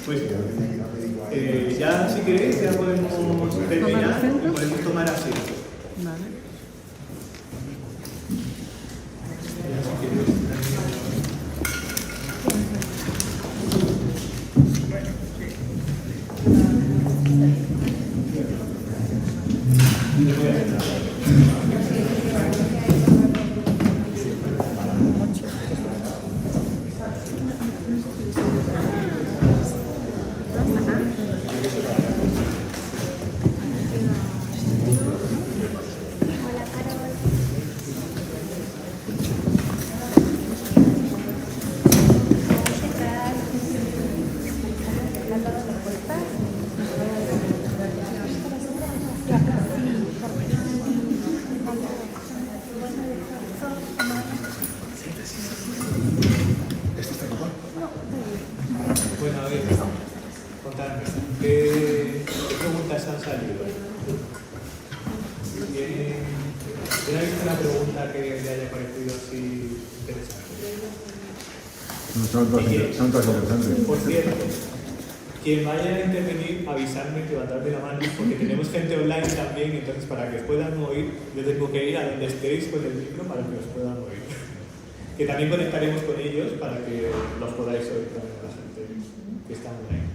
Pues ya si queréis ya podemos terminar y podemos tomar asiento. Vale. Bueno, a ver, contadme, ¿qué preguntas han salido? ¿Quién ha visto una pregunta que le haya parecido así interesante? Son todas interesantes. Por cierto, quien vaya a intervenir, avisarme, levantarme la mano, porque tenemos gente online también, entonces para que os puedan oír, yo tengo que ir a donde estéis con el micro para que os puedan oír. Que también conectaremos con ellos para que los podáis oír también a la gente que está online.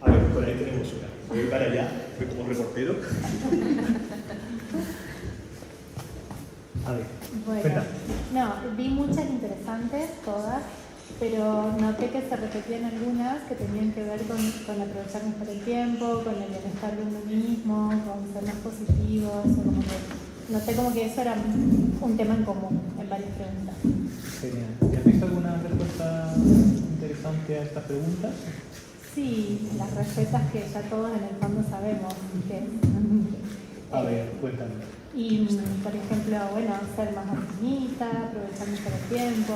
A ver, por ahí tenemos una. Voy para allá, voy como reportero. A ver, Bueno, cuéntame. no, vi muchas interesantes, todas, pero noté que se repetían algunas que tenían que ver con aprovechar mejor el tiempo, con el bienestar de uno mismo, con ser más positivos, o como que noté como que eso era un tema en común en varias preguntas. Genial. ¿Y has visto alguna respuesta interesante a estas preguntas? Sí, las recetas que ya todos en el fondo sabemos que A ver, cuéntame. y por ejemplo, bueno, ser más optimista, aprovechar mejor el tiempo,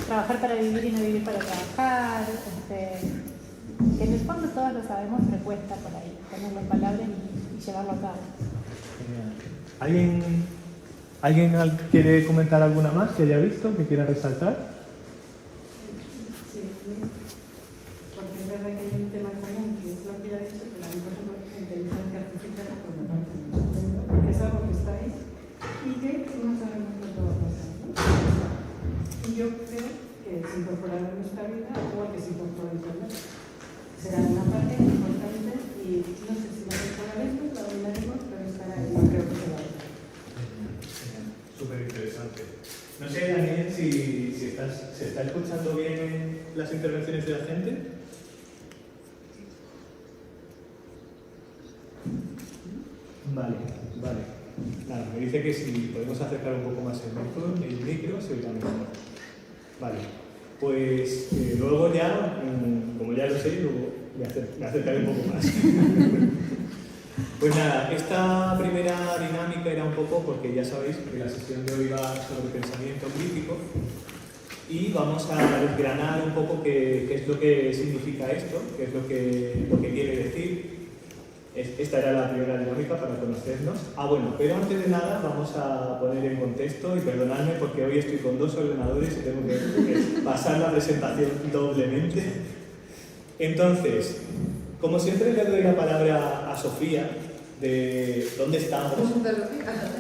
trabajar para vivir y no vivir para trabajar, que en el fondo todos lo sabemos, pero cuesta por ahí ponerlo en palabras y llevarlo a cabo. Genial. ¿Alguien quiere comentar alguna más que haya visto, que quiera resaltar? Sí, porque es verdad que hay un tema común que es lo que ya he dicho, que la inteligencia artificial por la parte de nosotros, que es algo que está ahí y que no sabemos lo que va a pasar, ¿no? Y yo creo que se incorporará en nuestra vida igual que se incorpora en Internet. Será una parte importante y no sé si la mejoraremos, la dominaremos, pero estará ahí, no creo que se va a hacer. Súper interesante. No sé, Daniel, si se está escuchando bien las intervenciones de la gente. Vale. Nada, me dice que si podemos acercar un poco más el micro se oirá mejor. Vale. Pues luego ya, como ya lo sé, luego me acercaré un poco más. Pues nada, esta primera dinámica era un poco porque ya sabéis que la sesión de hoy va sobre pensamiento crítico y vamos a desgranar un poco qué es lo que significa esto, qué es lo que quiere decir. Esta era la primera dinámica para conocernos. Bueno, pero antes de nada vamos a poner en contexto y perdonadme porque hoy estoy con dos ordenadores y tengo que pasar la presentación doblemente. Entonces, como siempre le doy la palabra a Sofía de dónde estamos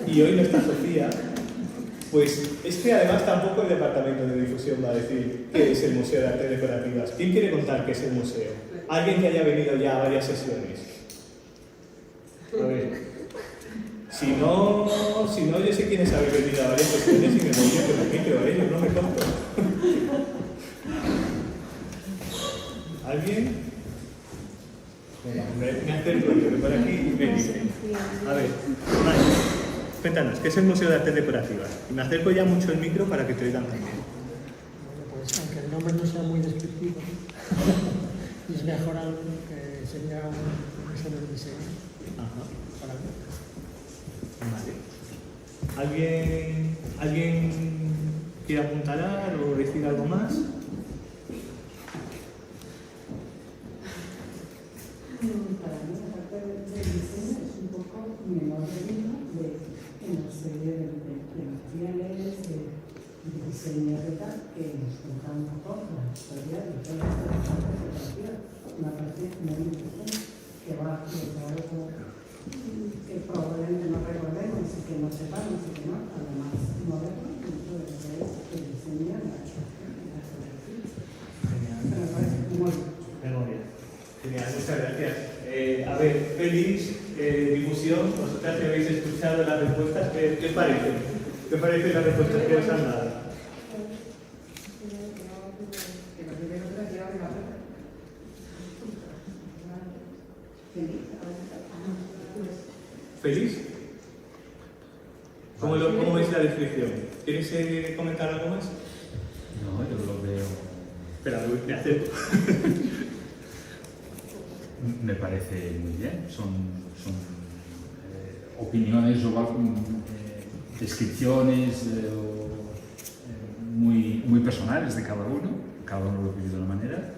y hoy no está Sofía, pues es que además tampoco el departamento de difusión va a decir qué es el Museo de Artes Decorativas. ¿Quién quiere contar qué es el museo? Alguien que haya venido ya a varias sesiones. A ver. Si no, yo sé quiénes habéis venido a varias sesiones y me voy yo con el micro, yo no me conto. ¿Alguien? Me acerco yo, que por aquí me dicen. A ver, vale. Cuéntanos, ¿qué es el Museo de Artes Decorativas? Y me acerco ya mucho el micro para que te oigan también. Bueno, pues aunque el nombre no sea muy descriptivo, es mejor algo que sería un museo de diseño. Ajá. Para mí. Vale. ¿Alguien quiere apuntalar o decir algo más? Para mí, la parte del diseño es un poco mi menor medida en la serie de materiales, de diseños de tal, que nos contamos todos, la historia de todas las fotografías. Me parece muy interesante, que va de algo que probablemente no recordemos y que no sepamos y que no, además moderno, dentro de lo que es el diseño de las fotografías. Genial. Me parece muy Memoria. Genial, muchas gracias. A ver, feliz difusión. Vosotras que habéis escuchado las respuestas, ¿qué os parece? ¿Qué parecen las respuestas que os han dado? ¿Feliz? ¿Cómo veis la descripción? ¿Quieres comentar algo más? No, yo lo veo. Espera, me acerco. Me parece muy bien. Son opiniones o descripciones muy personales de cada uno lo vive de una manera,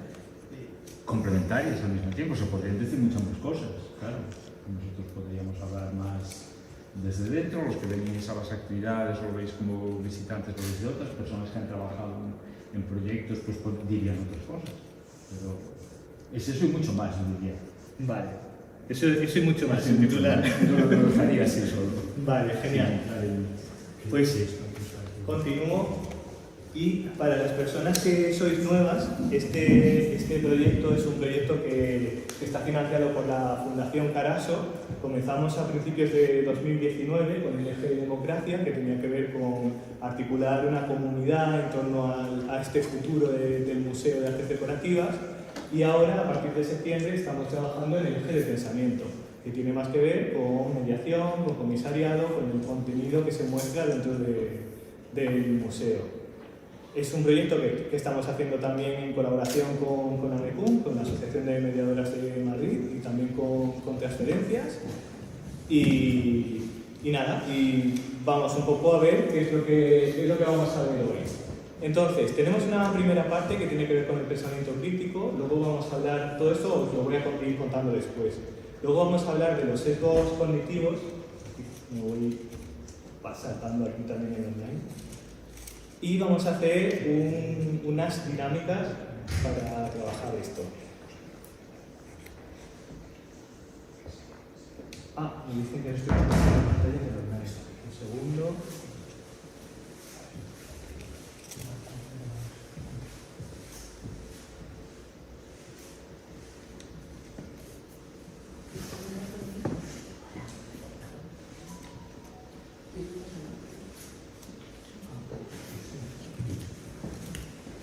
complementarias al mismo tiempo. Se podrían decir muchas más cosas, claro. Nosotros podríamos hablar más desde dentro, los que venís a las actividades o veis como visitantes o desde otras personas que han trabajado en proyectos, pues dirían otras cosas. Pero es eso y mucho más, yo diría. Vale. Eso y mucho más. Eso y mucho más. Yo lo dejaría así solo. Vale, genial. Pues continúo. Y para las personas que sois nuevas, este proyecto es un proyecto que está financiado por la Fundación Caraso. Comenzamos a principios de 2019 con el eje de democracia, que tenía que ver con articular una comunidad en torno a este futuro del Museo de Artes Decorativas. Y ahora, a partir de septiembre, estamos trabajando en el eje de pensamiento, que tiene más que ver con mediación, con comisariado, con el contenido que se muestra dentro del museo. Es un proyecto que estamos haciendo también en colaboración con AMECUM, con la Asociación de Mediadoras de Madrid, y también con Transferencias. Y nada, y vamos un poco a ver qué es lo que vamos a ver hoy. Entonces, tenemos una primera parte que tiene que ver con el pensamiento crítico, luego vamos a hablar, todo esto os lo voy a ir contando después. Luego vamos a hablar de los sesgos cognitivos, me voy saltando aquí también en online, y vamos a hacer unas dinámicas para trabajar esto. Me dicen que estoy en la pantalla de online. Un segundo.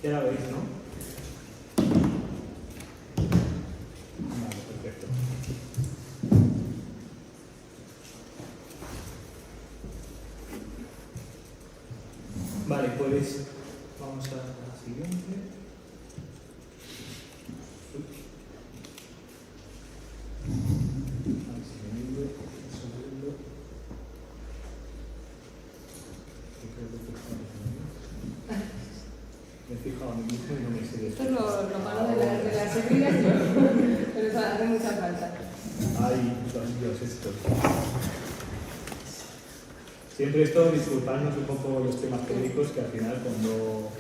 Ya la veis, ¿no? Vale, perfecto. Vale, pues vamos a la siguiente. A ver si me ayudo. Un segundo. Yo creo que me he fijado a mí mismo y no me sé Esto es lo malo de las seguidas, pero eso hace mucha falta. Ay, Dios, esto. Siempre esto, disculparnos un poco los temas técnicos, que al final cuando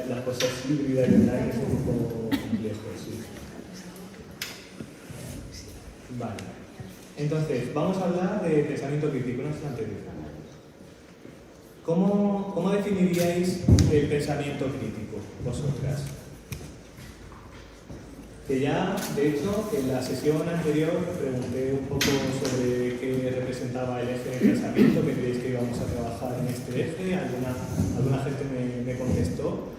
las cosas híbridas y online es un poco complejo, sí. Vale. Entonces, vamos a hablar de pensamiento crítico, no es anterior. ¿Cómo definiríais el pensamiento crítico, vosotras? Que ya, de hecho, en la sesión anterior pregunté un poco sobre qué representaba el eje de pensamiento, que creéis que íbamos a trabajar en este eje. Alguna gente me contestó.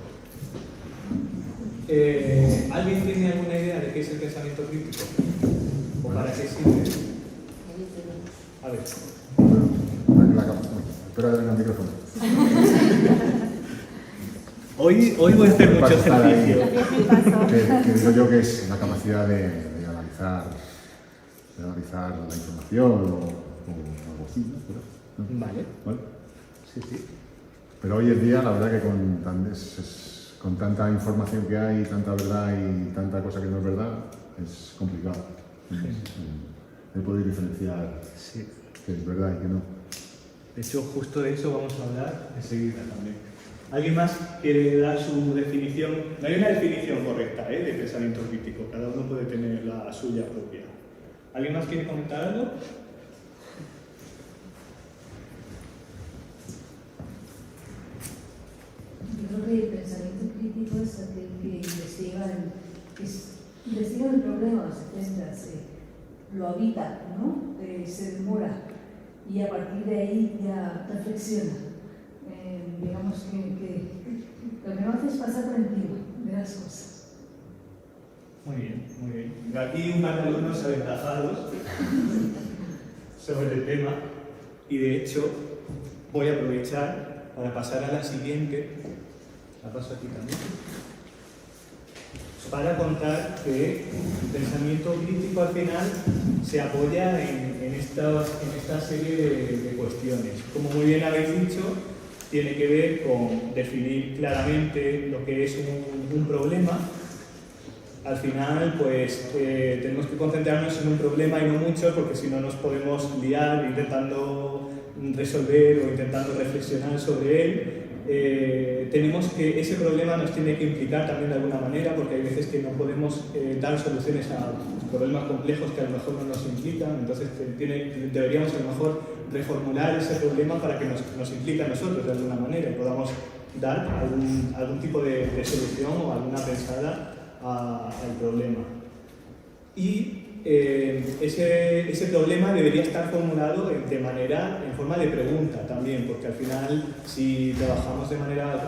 ¿Alguien tiene alguna idea de qué es el pensamiento crítico? ¿O para qué sirve? A ver. Espera que venga el micrófono. Hoy voy a hacer mucho ejercicio. Que digo yo que es la capacidad de analizar la información o algo así, ¿no? Vale. ¿Vale? Sí, sí. Pero hoy en día, la verdad que con tanta información que hay, tanta verdad y tanta cosa que no es verdad, es complicado. El poder diferenciar qué es verdad y qué no. De hecho, justo de eso vamos a hablar enseguida también. ¿Alguien más quiere dar su definición? No hay una definición correcta de pensamiento crítico, cada uno puede tener la suya propia. ¿Alguien más quiere comentar algo? Yo creo que el pensamiento crítico es aquel que investiga el problema, se centra, lo habita, ¿no? Se demora y a partir de ahí ya reflexiona. Digamos que lo que no hace es pasar por encima de las cosas. Muy bien, muy bien. Aquí un par de alumnos aventajados sobre el tema y de hecho voy a aprovechar para pasar a la siguiente. La paso aquí también. Para contar que el pensamiento crítico al final se apoya en esta serie de cuestiones. Como muy bien habéis dicho, tiene que ver con definir claramente lo que es un problema. Al final, pues tenemos que concentrarnos en un problema y no mucho, porque si no nos podemos liar intentando resolver o intentando reflexionar sobre él. Tenemos que ese problema nos tiene que implicar también de alguna manera, porque hay veces que no podemos dar soluciones a problemas complejos que a lo mejor no nos implican, entonces deberíamos a lo mejor reformular ese problema para que nos implique a nosotros de alguna manera y podamos dar algún tipo de solución o alguna pensada al problema. Y ese problema debería estar formulado en forma de pregunta también, porque al final, si trabajamos de manera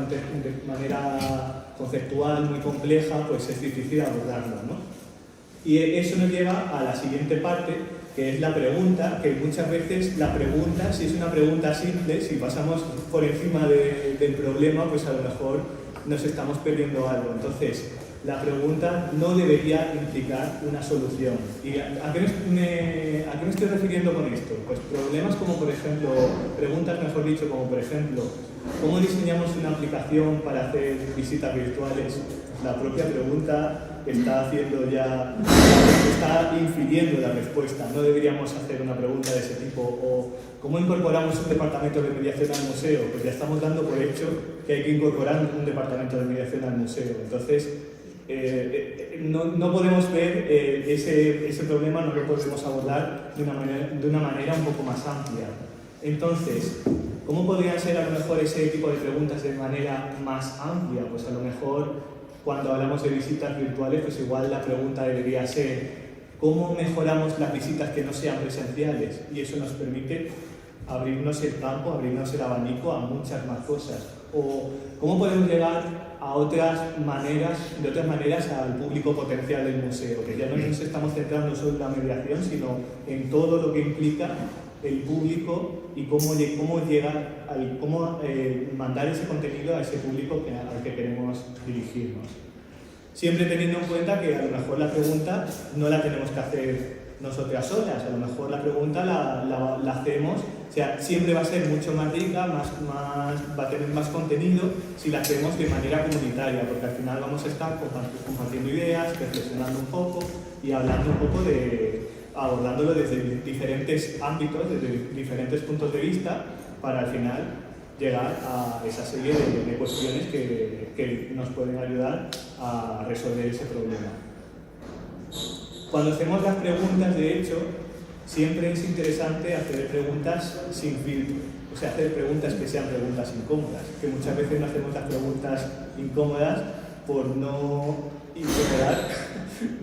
conceptual muy compleja, pues es difícil abordarlo, ¿no? Y eso nos lleva a la siguiente parte, que es la pregunta, que muchas veces la pregunta, si es una pregunta simple, si pasamos por encima del problema, pues a lo mejor nos estamos perdiendo algo. Entonces, la pregunta no debería implicar una solución. ¿Y a qué me estoy refiriendo con esto? Pues problemas como, por ejemplo, preguntas, mejor dicho, como por ejemplo, ¿cómo diseñamos una aplicación para hacer visitas virtuales? La propia pregunta está infiriendo la respuesta. No deberíamos hacer una pregunta de ese tipo. O ¿cómo incorporamos un departamento de mediación al museo? Pues ya estamos dando por hecho que hay que incorporar un departamento de mediación al museo. Entonces, no podemos ver ese problema, no lo podemos abordar de una manera un poco más amplia. Entonces, ¿cómo podrían ser a lo mejor ese tipo de preguntas de manera más amplia? Pues a lo mejor cuando hablamos de visitas virtuales, pues igual la pregunta debería ser ¿cómo mejoramos las visitas que no sean presenciales? Y eso nos permite abrirnos el campo, abrirnos el abanico a muchas más cosas. O ¿cómo podemos llegar de otras maneras al público potencial del museo? Que ya no nos estamos centrando solo en la mediación, sino en todo lo que implica el público y cómo mandar ese contenido a ese público al que queremos dirigirnos. Siempre teniendo en cuenta que a lo mejor la pregunta no la tenemos que hacer nosotras solas, a lo mejor la pregunta la hacemos, o sea, siempre va a ser mucho más rica, va a tener más contenido si la hacemos de manera comunitaria, porque al final vamos a estar compartiendo ideas, reflexionando un poco y hablando un poco abordándolo desde diferentes ámbitos, desde diferentes puntos de vista, para al final llegar a esa serie de cuestiones que nos pueden ayudar a resolver ese problema. Cuando hacemos las preguntas, de hecho, siempre es interesante hacer preguntas sin filtro, o sea, hacer preguntas que sean preguntas incómodas, que muchas veces no hacemos las preguntas incómodas por no incomodar,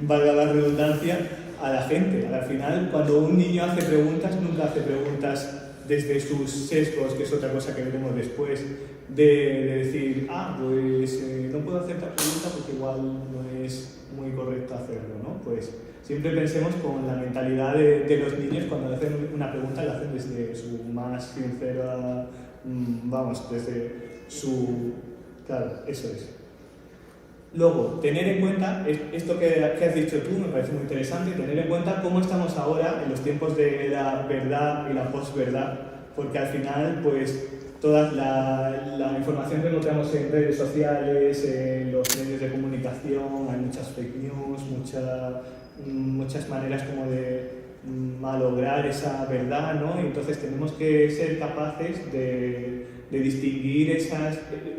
valga la redundancia, a la gente. Al final, cuando un niño hace preguntas, nunca hace preguntas desde sus sesgos, que es otra cosa que veremos después, de decir, pues no puedo hacer esta pregunta porque igual no es muy correcto hacerlo, ¿no? Pues siempre pensemos con la mentalidad de los niños cuando hacen una pregunta, la hacen desde su más sincera, desde su... Claro, eso es. Luego, tener en cuenta, esto que has dicho tú me parece muy interesante, tener en cuenta cómo estamos ahora en los tiempos de la verdad y la posverdad, porque al final, pues, toda la información que encontramos en redes sociales, en los medios de comunicación, hay muchas fake news, muchas maneras como de malograr esa verdad, ¿no? Y entonces tenemos que ser capaces de distinguir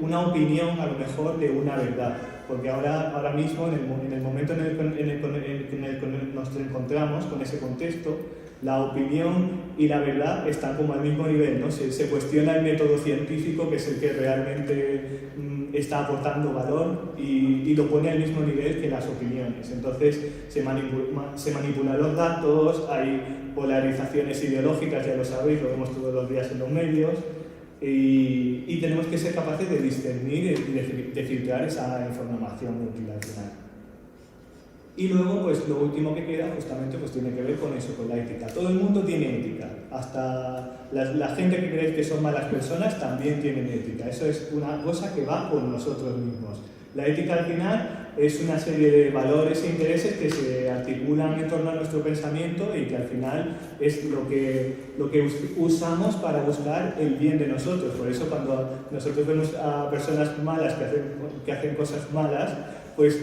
una opinión a lo mejor de una verdad. Porque ahora mismo, en el momento en el que nos encontramos con ese contexto, la opinión y la verdad están como al mismo nivel, ¿no? Se cuestiona el método científico, que es el que realmente está aportando valor, y lo pone al mismo nivel que las opiniones. Entonces se manipulan los datos, hay polarizaciones ideológicas, ya lo sabéis, lo vemos todos los días en los medios, y tenemos que ser capaces de discernir y de filtrar esa información útil al final. Y luego, pues lo último que queda justamente pues tiene que ver con eso, con la ética. Todo el mundo tiene ética, hasta la gente que cree que son malas personas también tienen ética. Eso es una cosa que va por nosotros mismos. La ética al final es una serie de valores e intereses que se articulan en torno a nuestro pensamiento y que al final es lo que usamos para buscar el bien de nosotros. Por eso cuando nosotros vemos a personas malas que hacen cosas malas, pues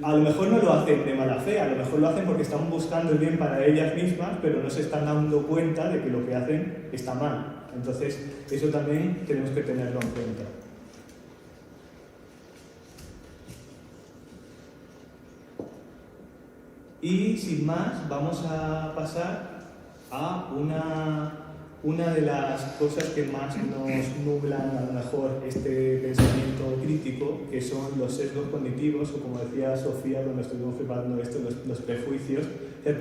a lo mejor no lo hacen de mala fe, a lo mejor lo hacen porque están buscando el bien para ellas mismas, pero no se están dando cuenta de que lo que hacen está mal. Entonces, eso también tenemos que tenerlo en cuenta. Y sin más, vamos a pasar a una de las cosas que más nos nublan a lo mejor este pensamiento crítico, que son los sesgos cognitivos, o como decía Sofía cuando estuvimos preparando esto, los prejuicios.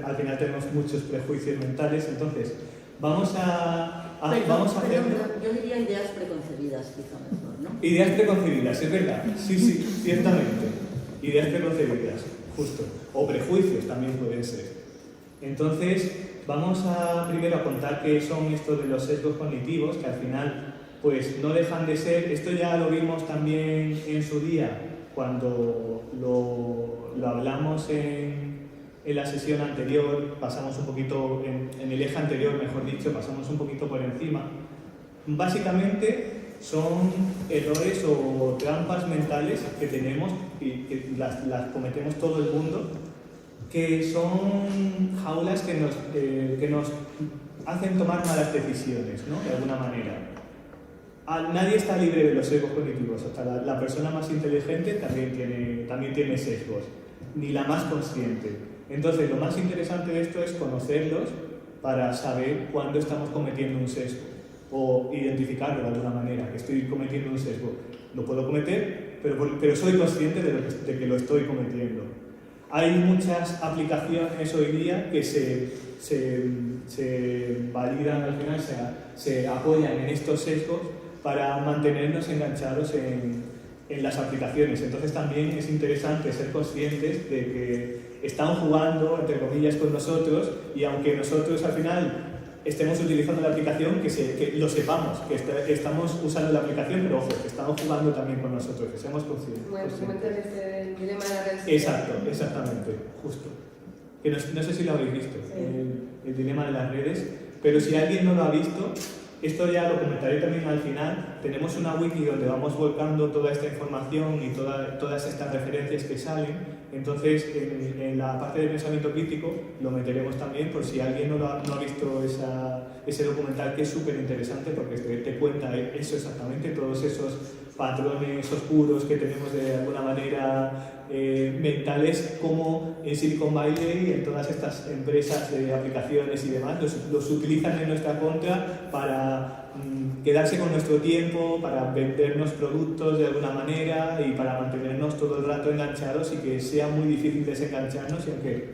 Al final tenemos muchos prejuicios mentales, entonces vamos a hacer... Yo diría ideas preconcebidas, quizá mejor, ¿no? Ideas preconcebidas, es verdad, sí, ciertamente. Ideas preconcebidas, justo. O prejuicios también pueden ser. Entonces, vamos primero a contar qué son estos de los sesgos cognitivos, que al final pues no dejan de ser, esto ya lo vimos también en su día, cuando lo hablamos en la sesión anterior, pasamos un poquito, en el eje anterior, mejor dicho, pasamos un poquito por encima. Básicamente son errores o trampas mentales que tenemos y que las cometemos todo el mundo, que son jaulas que nos hacen tomar malas decisiones, ¿no? De alguna manera. Nadie está libre de los sesgos cognitivos, hasta la persona más inteligente también tiene sesgos, ni la más consciente. Entonces, lo más interesante de esto es conocerlos para saber cuándo estamos cometiendo un sesgo, o identificarlo de alguna manera, que estoy cometiendo un sesgo. Lo puedo cometer, pero soy consciente de que lo estoy cometiendo. Hay muchas aplicaciones hoy día que se validan al final, se apoyan en estos sesgos para mantenernos enganchados en las aplicaciones. Entonces también es interesante ser conscientes de que están jugando, entre comillas, con nosotros, y aunque nosotros al final estemos utilizando la aplicación, que lo sepamos, que estamos usando la aplicación, pero ojo, que estamos jugando también con nosotros, que seamos conscientes. Bueno, comentar este dilema de la red. Exacto, exactamente, justo. Que no sé si lo habéis visto, el dilema de las redes, pero si alguien no lo ha visto, esto ya lo comentaré también al final. Tenemos una wiki donde vamos volcando toda esta información y todas estas referencias que salen. Entonces, en la parte de pensamiento crítico lo meteremos también, por si alguien no ha visto ese documental, que es súper interesante porque te cuenta eso exactamente, todos esos patrones oscuros que tenemos de alguna manera mentales, como en Silicon Valley y en todas estas empresas de aplicaciones y demás los utilizan en nuestra contra para quedarse con nuestro tiempo, para vendernos productos de alguna manera y para mantenernos todo el rato enganchados, y que sea muy difícil desengancharnos, y aunque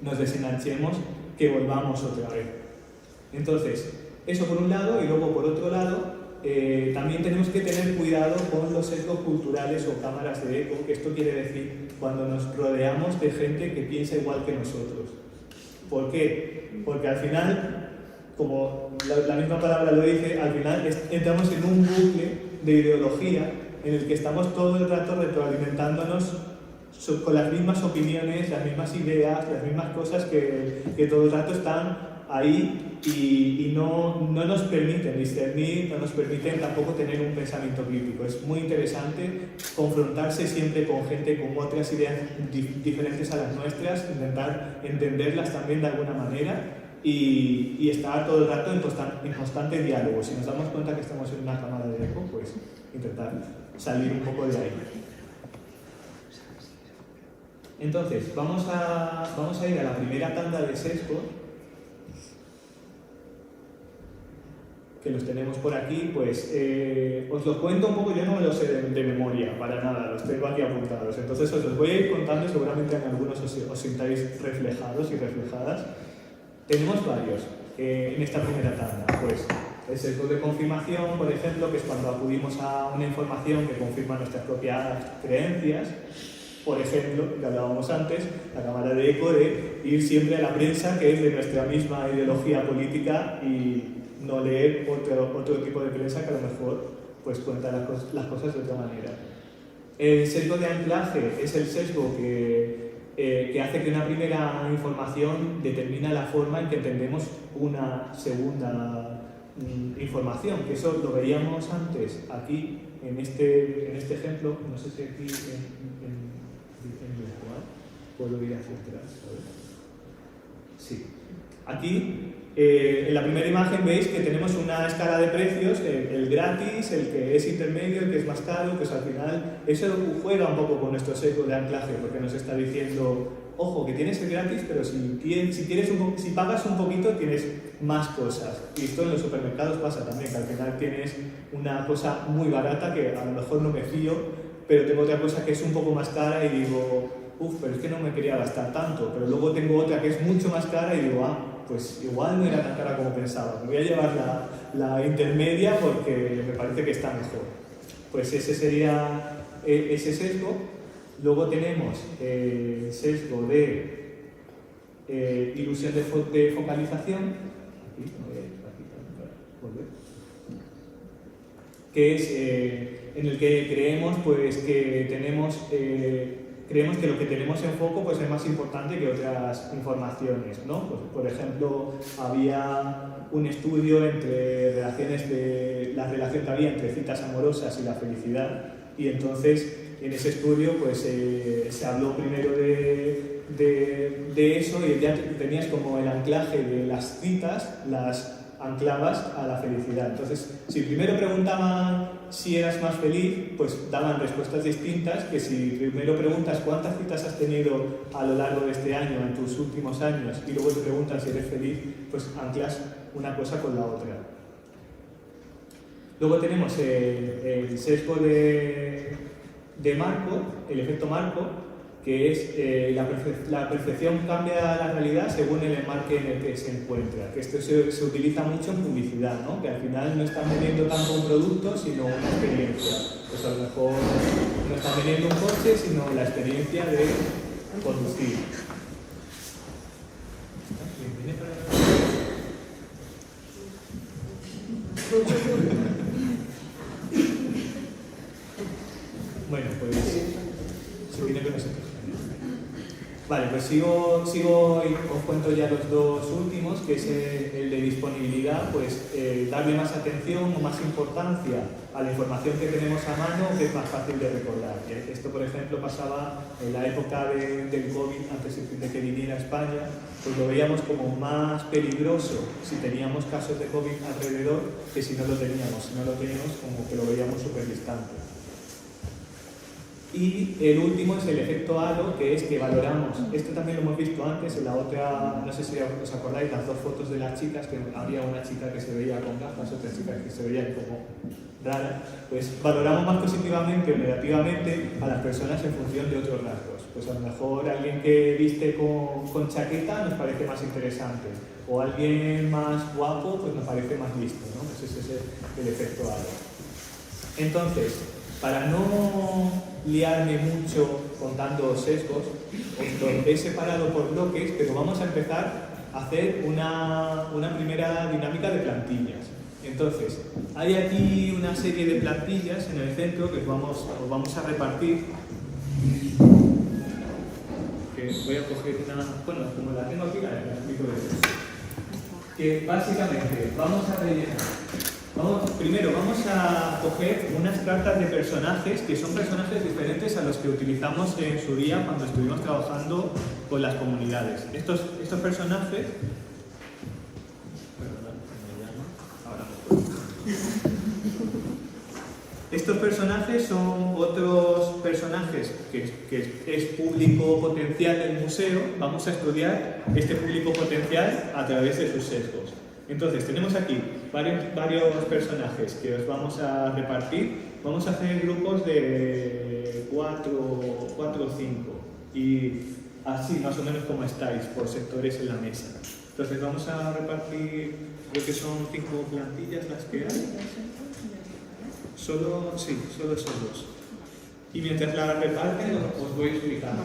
nos desenganchemos, que volvamos otra vez. Entonces, eso por un lado, y luego por otro lado, también tenemos que tener cuidado con los sesgos culturales o cámaras de eco, que esto quiere decir cuando nos rodeamos de gente que piensa igual que nosotros. ¿Por qué? Porque al final, como la misma palabra lo dice, al final entramos en un bucle de ideología en el que estamos todo el rato retroalimentándonos con las mismas opiniones, las mismas ideas, las mismas cosas que todo el rato están ahí y no nos permiten discernir, no nos permiten tampoco tener un pensamiento crítico. Es muy interesante confrontarse siempre con gente con otras ideas diferentes a las nuestras, intentar entenderlas también de alguna manera y estar todo el rato en constante diálogo. Si nos damos cuenta que estamos en una cámara de eco, pues intentar salir un poco de ahí. Entonces, vamos a ir a la primera tanda de sesgos, que los tenemos por aquí. Pues os los cuento un poco, yo no me los sé de memoria, para nada, los tengo aquí apuntados. Entonces os los voy a ir contando y seguramente en algunos os sintáis reflejados y reflejadas. Tenemos varios en esta primera tanda. Pues el sesgo de confirmación, por ejemplo, que es cuando acudimos a una información que confirma nuestras propias creencias. Por ejemplo, que hablábamos antes, la cámara de eco de ir siempre a la prensa que es de nuestra misma ideología política y no leer otro tipo de prensa que a lo mejor pues cuenta las cosas de otra manera. El sesgo de anclaje es el sesgo que hace que una primera información determina la forma en que entendemos una segunda información, que eso lo veíamos antes aquí en este ejemplo. No sé si aquí en puedo ir hacia atrás, ¿sabes? Sí. Aquí, en la primera imagen veis que tenemos una escala de precios, el gratis, el que es intermedio, el que es más caro. Pues al final eso juega un poco con nuestro sesgo de anclaje, porque nos está diciendo, ojo, que tienes el gratis, pero si pagas un poquito tienes más cosas. Y esto en los supermercados pasa también, que al final tienes una cosa muy barata que a lo mejor no me fío, pero tengo otra cosa que es un poco más cara y digo, pero es que no me quería gastar tanto. Pero luego tengo otra que es mucho más cara y digo, pues igual no era tan cara como pensaba. Me voy a llevar la intermedia porque me parece que está mejor. Pues ese sería ese sesgo. Luego tenemos sesgo de ilusión de focalización. Aquí, volver. Que es en el que creemos pues que creemos que lo que tenemos en foco pues es más importante que otras informaciones, ¿no? Pues, por ejemplo, había un estudio entre la relación que había entre citas amorosas y la felicidad, y entonces en ese estudio pues se habló primero de eso, y ya tenías como el anclaje de las citas, las anclabas a la felicidad. Entonces, si primero preguntaban si eras más feliz, pues daban respuestas distintas que si primero preguntas cuántas citas has tenido a lo largo de este año, en tus últimos años, y luego te preguntan si eres feliz, pues anclas una cosa con la otra. Luego tenemos el sesgo de Marco, el efecto Marco, que es la percepción cambia la realidad según el enmarque en el que se encuentra. Que esto se utiliza mucho en publicidad, ¿no? Que al final no están vendiendo tanto un producto, sino una experiencia. Pues a lo mejor no están vendiendo un coche, sino la experiencia de conducir. Bueno, pues si viene con nosotros. Vale, pues sigo y os cuento ya los dos últimos, que es el de disponibilidad. Pues darle más atención o más importancia a la información que tenemos a mano, que es más fácil de recordar. Esto, por ejemplo, pasaba en la época del COVID, antes de que viniera a España, pues lo veíamos como más peligroso si teníamos casos de COVID alrededor que si no lo teníamos. Si no lo teníamos, como que lo veíamos súper distante. Y el último es el efecto halo, que es que valoramos, esto también lo hemos visto antes en la otra, no sé si os acordáis, las dos fotos de las chicas, que había una chica que se veía con gafas, otra chica que se veía como rara. Pues valoramos más positivamente o negativamente a las personas en función de otros rasgos. Pues a lo mejor alguien que viste con chaqueta nos parece más interesante, o alguien más guapo pues nos parece más listo, ¿no? Pues ese es el efecto halo. Entonces, para no liarme mucho contando sesgos, os lo he separado por bloques, pero vamos a empezar a hacer una primera dinámica de plantillas. Entonces, hay aquí una serie de plantillas en el centro que os vamos a repartir. Que voy a coger una, bueno, como la tengo aquí, la explico después. Que básicamente vamos a rellenar. Primero vamos a coger unas cartas de personajes que son personajes diferentes a los que utilizamos en su día cuando estuvimos trabajando con las comunidades. Estos personajes Estos personajes son otros personajes que es público potencial del museo. Vamos a estudiar este público potencial a través de sus sesgos. Entonces, tenemos aquí varios personajes que os vamos a repartir. Vamos a hacer grupos de 4 o 5 y así más o menos como estáis, por sectores en la mesa. Entonces vamos a repartir, creo que son 5 plantillas las que hay. Solo esos dos. Y mientras la reparten os voy explicando.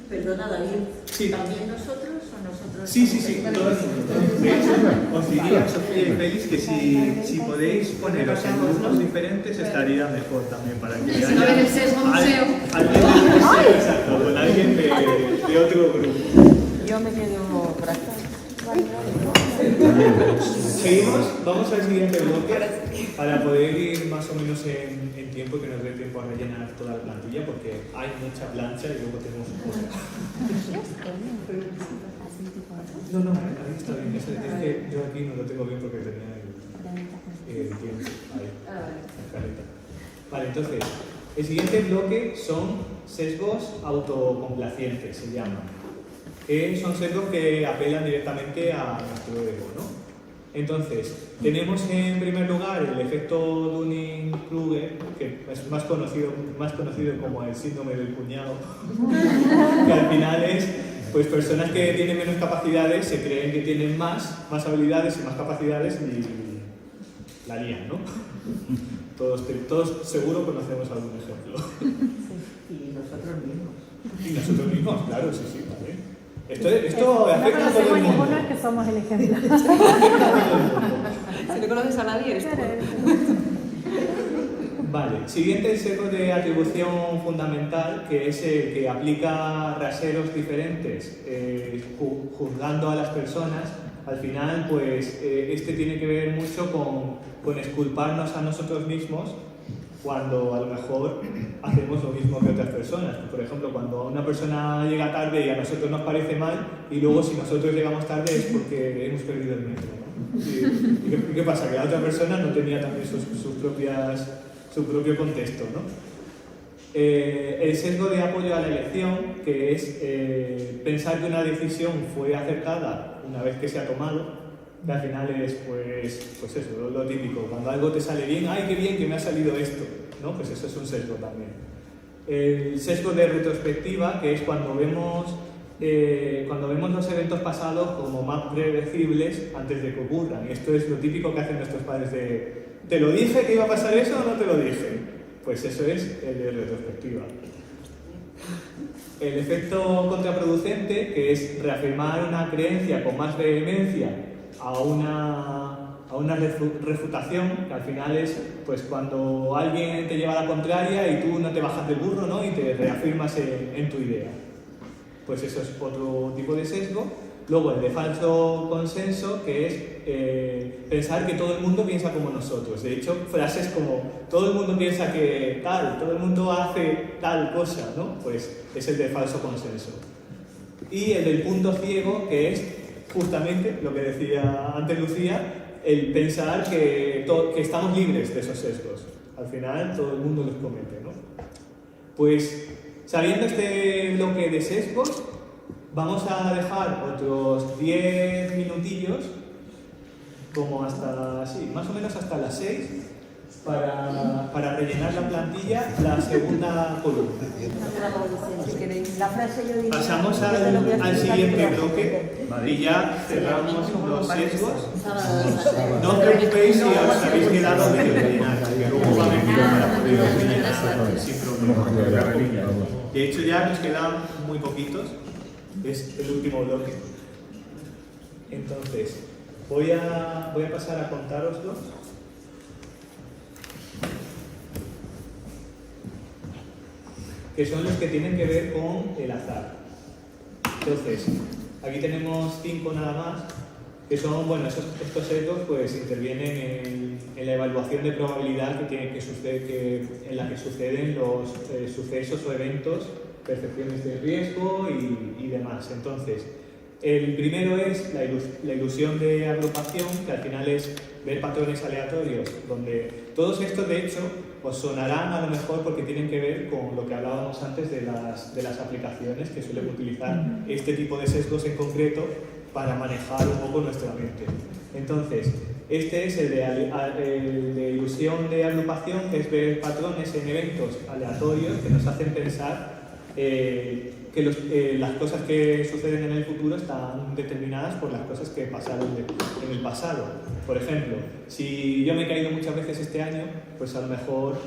Perdona, David. Sí. ¿También nosotros o nosotros? Sí, todo el mundo. De hecho, os diría, Sofía y Félix, que si podéis poneros en grupos diferentes estaría mejor también para que Si no ven el sesgo museo. alguien del museo, exacto, con alguien de otro grupo. Yo me quedo por acá. Seguimos, vamos al siguiente bloque para poder ir más o menos en tiempo, que nos dé tiempo a rellenar toda la plantilla, porque hay mucha plancha y luego tenemos cosas. No, ahí está bien. Es que yo aquí no lo tengo bien porque tenía el tiempo ahí, la careta. Vale, entonces, el siguiente bloque son sesgos autocomplacientes, se llaman. Que son sesgos que apelan directamente a nuestro ego, ¿no? Entonces, tenemos en primer lugar el efecto Dunning-Kruger, que es más conocido como el síndrome del cuñado, que al final es, pues, personas que tienen menos capacidades se creen que tienen más habilidades y más capacidades y la lían, ¿no? Todos seguro conocemos algún ejemplo. Y nosotros mismos. Y nosotros mismos, claro, sí, vale. Esto no afecta a todo conocemos el mundo. ninguno, es que somos el ejemplo. Si no conoces a nadie, esto. Vale, siguiente sesgo de atribución fundamental, que es el que aplica raseros diferentes, juzgando a las personas. Al final, pues, este tiene que ver mucho con exculparnos a nosotros mismos cuando a lo mejor hacemos lo mismo que otras personas. Por ejemplo, cuando una persona llega tarde y a nosotros nos parece mal, y luego si nosotros llegamos tarde es porque hemos perdido el metro, ¿no? ¿Y qué pasa? Que la otra persona no tenía también su propio contexto, ¿no? El sesgo de apoyo a la elección, que es pensar que una decisión fue acertada una vez que se ha tomado, que al final es pues eso, lo típico, cuando algo te sale bien, ¡ay, qué bien que me ha salido esto! ¿No? Pues eso es un sesgo también. El sesgo de retrospectiva, que es cuando vemos los eventos pasados como más predecibles antes de que ocurran. Y esto es lo típico que hacen nuestros padres de ¿te lo dije que iba a pasar eso o no te lo dije? Pues eso es el de retrospectiva. El efecto contraproducente, que es reafirmar una creencia con más vehemencia a una refutación, que al final es pues cuando alguien te lleva a la contraria y tú no te bajas del burro, ¿no? Y te reafirmas en tu idea. Pues eso es otro tipo de sesgo. Luego el de falso consenso, que es pensar que todo el mundo piensa como nosotros. De hecho, frases como todo el mundo piensa que tal, todo el mundo hace tal cosa, ¿no? Pues es el de falso consenso. Y el del punto ciego, que es justamente lo que decía antes Lucía, el pensar que estamos libres de esos sesgos. Al final todo el mundo los comete, ¿no? Pues sabiendo este bloque de sesgos, vamos a dejar otros 10 minutillos, como hasta, sí, más o menos hasta las 6, para rellenar la plantilla, la segunda columna. Si queréis. La frase yo diría. Pasamos al siguiente bloque y ya cerramos los sesgos. No os preocupéis si os habéis quedado de rellenar, que luego va a venir para poder rellenar sin problema. De hecho ya nos quedan muy poquitos, es el último bloque. Entonces, voy a pasar a contároslos. Que son los que tienen que ver con el azar. Entonces, aquí tenemos 5 nada más, que son, bueno, estos sesgos pues intervienen en la evaluación de probabilidad que tiene que suceder, en la que suceden los sucesos o eventos, percepciones de riesgo y demás. Entonces, El primero es la ilusión de agrupación, que al final es ver patrones aleatorios, donde todos estos de hecho os sonarán a lo mejor porque tienen que ver con lo que hablábamos antes de las aplicaciones que suelen utilizar este tipo de sesgos en concreto para manejar un poco nuestra mente. Entonces, este es el de ilusión de agrupación, que es ver patrones en eventos aleatorios que nos hacen pensar que las cosas que suceden en el futuro están determinadas por las cosas que pasaron en el pasado. Por ejemplo, si yo me he caído muchas veces este año, pues a lo mejor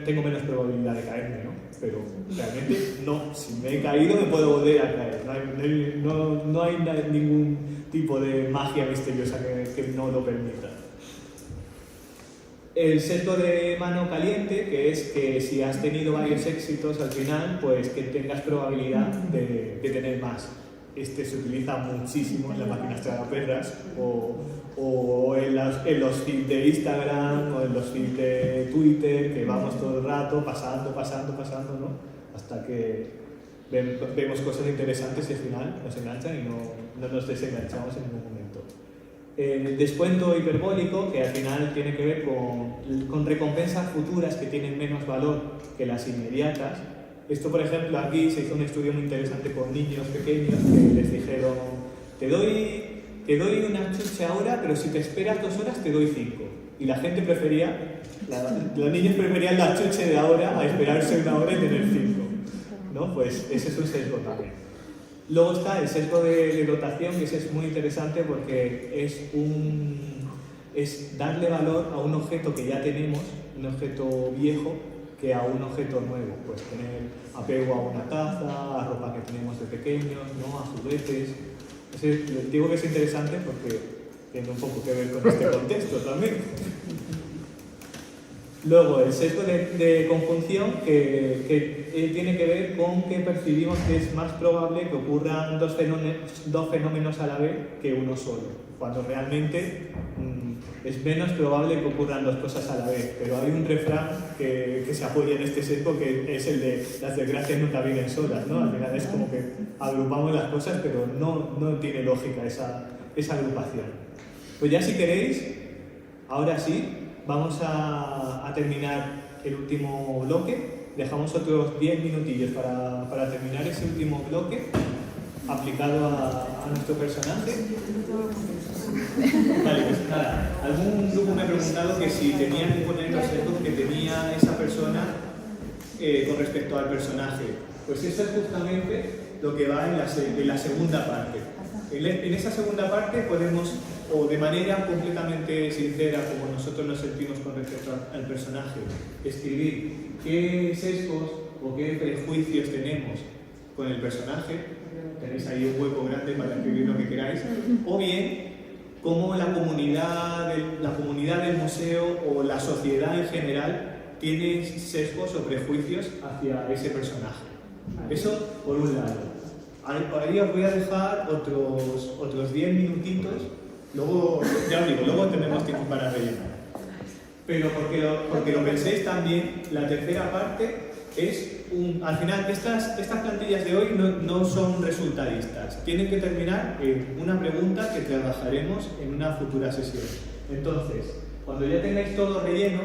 tengo menos probabilidad de caerme, ¿no? Pero realmente no, si me he caído me puedo volver a caer, no hay ningún tipo de magia misteriosa que no lo permita. El sesgo de mano caliente, que es que si has tenido varios éxitos al final, pues que tengas probabilidad de tener más. Este se utiliza muchísimo en las máquinas tragaperras o en los feeds de Instagram o en los feeds de Twitter, que vamos todo el rato pasando, ¿no? Hasta que vemos cosas interesantes y al final nos enganchan y no nos desenganchamos en ningún momento. El descuento hiperbólico, que al final tiene que ver con recompensas futuras que tienen menos valor que las inmediatas. Esto, por ejemplo, aquí se hizo un estudio muy interesante con niños pequeños que les dijeron: te doy una chuche ahora, pero si te esperas 2 horas te doy 5. Y la gente los niños preferían la chuche de ahora a esperarse 1 hora y tener 5, ¿no? Pues ese es un sesgo también. Luego está el sesgo de dotación, que ese es muy interesante porque es darle valor a un objeto que ya tenemos, un objeto viejo, que a un objeto nuevo. Pues tener apego a una taza, a ropa que tenemos de pequeños, ¿no? A juguetes. Digo que es interesante porque tiene un poco que ver con este contexto también. Luego, el sesgo de conjunción, que tiene que ver con que percibimos que es más probable que ocurran dos fenómenos a la vez que uno solo, cuando realmente es menos probable que ocurran 2 cosas a la vez. Pero hay un refrán que se apoya en este sesgo, que es el de las desgracias nunca vienen solas, ¿no? Al final es como que agrupamos las cosas, pero no tiene lógica esa agrupación. Pues ya, si queréis, ahora sí, vamos a terminar el último bloque. Dejamos otros 10 minutillos para terminar ese último bloque aplicado a nuestro personaje. Vale, pues nada, algún grupo me ha preguntado que si tenían que poner los sesgos que tenía esa persona con respecto al personaje. Pues eso es justamente lo que va en la segunda parte. En esa segunda parte podemos, o de manera completamente sincera, como nosotros nos sentimos con respecto al personaje, escribir qué sesgos o qué prejuicios tenemos con el personaje. Tenéis ahí un hueco grande para escribir lo que queráis. O bien, cómo la comunidad del museo o la sociedad en general tiene sesgos o prejuicios hacia ese personaje. Eso por un lado. Ahí os voy a dejar otros 10 minutitos. Luego, ya os digo, luego tenemos tiempo para rellenar. Pero porque lo penséis también, la tercera parte es al final, estas plantillas de hoy no son resultadistas. Tienen que terminar en una pregunta que trabajaremos en una futura sesión. Entonces, cuando ya tengáis todo relleno,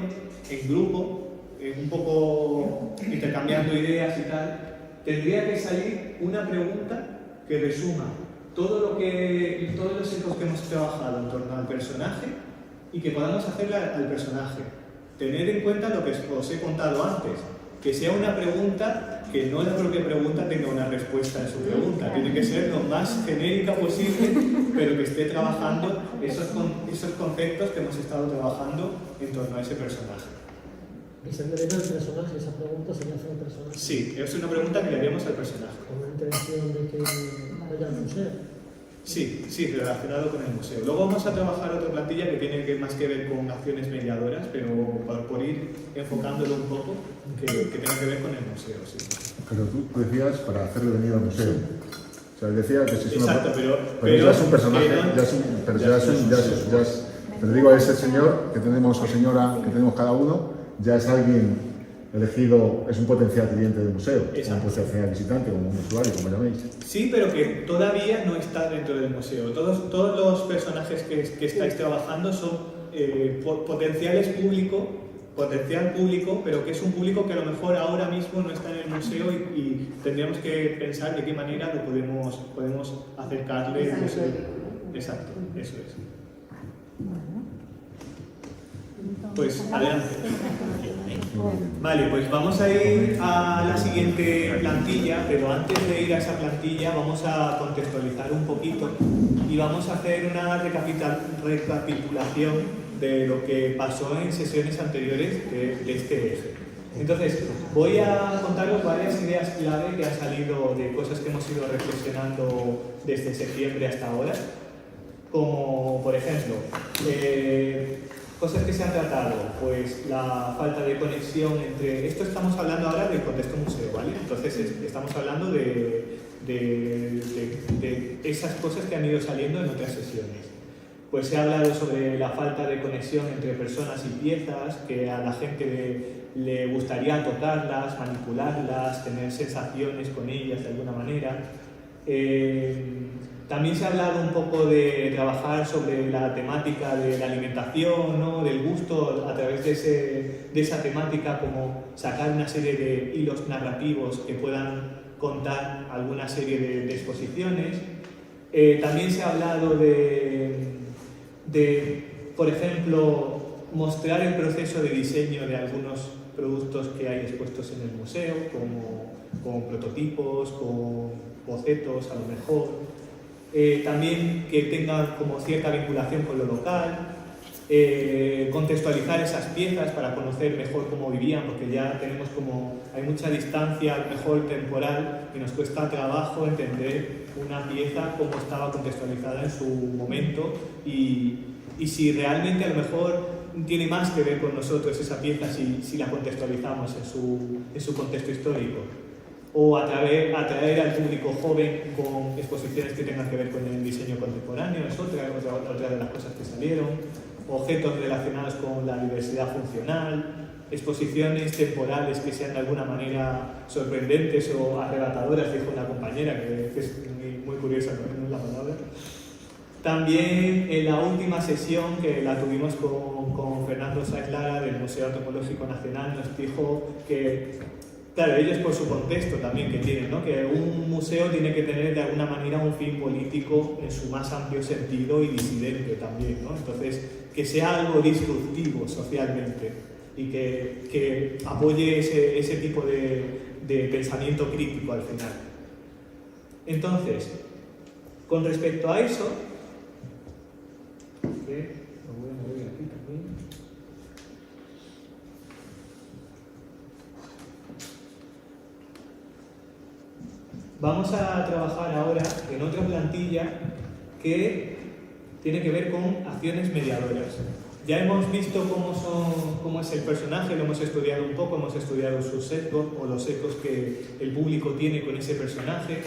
en grupo, un poco intercambiando ideas y tal, tendría que salir una pregunta que resuma todos los sesgos que hemos trabajado en torno al personaje y que podamos hacerle al personaje. Tener en cuenta lo que os he contado antes, que sea una pregunta que no la propia pregunta tenga una respuesta en su pregunta. Tiene que ser lo más genérica posible, pero que esté trabajando esos conceptos que hemos estado trabajando en torno a ese personaje. ¿Y se debe al personaje? ¿Esa pregunta se le hace al personaje? Sí, es una pregunta que le haríamos al personaje. ¿Con la intención de que vaya al museo? Sí, relacionado con el museo. Luego vamos a trabajar otra plantilla que tiene más que ver con acciones mediadoras, pero por ir enfocándolo un poco, que tenga que ver con el museo, sí. Pero tú decías para hacerle venir al museo. O sea, decía que si es una... Exacto, pero ya es un personaje, pero digo, ese señor que tenemos o señora que tenemos cada uno, ya es alguien elegido, es un potencial cliente del museo, o un Exacto. potencial visitante, como un usuario, como llaméis. Sí, pero que todavía no está dentro del museo. Todos los personajes que estáis trabajando son potencial público, pero que es un público que a lo mejor ahora mismo no está en el museo y tendríamos que pensar de qué manera lo podemos acercarle al museo. Exacto, eso es. Pues adelante. Vale, pues vamos a ir a la siguiente plantilla, pero antes de ir a esa plantilla vamos a contextualizar un poquito y vamos a hacer una recapitulación de lo que pasó en sesiones anteriores de este eje. Entonces, voy a contaros varias ideas clave que han salido de cosas que hemos ido reflexionando desde septiembre hasta ahora, como por ejemplo, cosas que se han tratado, pues la falta de conexión entre... Esto estamos hablando ahora del contexto museo, ¿vale? Entonces estamos hablando de esas cosas que han ido saliendo en otras sesiones. Pues se ha hablado sobre la falta de conexión entre personas y piezas, que a la gente le gustaría tocarlas, manipularlas, tener sensaciones con ellas de alguna manera. También se ha hablado un poco de trabajar sobre la temática de la alimentación, ¿no? Del gusto a través de esa temática, como sacar una serie de hilos narrativos que puedan contar alguna serie de exposiciones. También se ha hablado de, por ejemplo, mostrar el proceso de diseño de algunos productos que hay expuestos en el museo, como prototipos, con bocetos a lo mejor. También que tengan como cierta vinculación con lo local, contextualizar esas piezas para conocer mejor cómo vivían, porque ya tenemos hay mucha distancia a lo mejor temporal y nos cuesta trabajo entender una pieza cómo estaba contextualizada en su momento y si realmente a lo mejor tiene más que ver con nosotros esa pieza si la contextualizamos en su contexto histórico. O atraer al público joven con exposiciones que tengan que ver con el diseño contemporáneo, es otra de las cosas que salieron. Objetos relacionados con la diversidad funcional, exposiciones temporales que sean de alguna manera sorprendentes o arrebatadoras, dijo una compañera, que es muy curiosa, no es la palabra. También en la última sesión que la tuvimos con Fernando Sáez Lara del Museo Antropológico Nacional, nos dijo que, claro, ellos por su contexto también que tienen, ¿no? Que un museo tiene que tener de alguna manera un fin político en su más amplio sentido y disidente también, ¿no? Entonces, que sea algo disruptivo socialmente y que apoye ese tipo de pensamiento crítico al final. Entonces, con respecto a eso, lo voy a mover aquí también. Vamos a trabajar ahora en otra plantilla que tiene que ver con acciones mediadoras. Ya hemos visto cómo es el personaje, lo hemos estudiado un poco, hemos estudiado sus sesgos o los sesgos que el público tiene con ese personaje.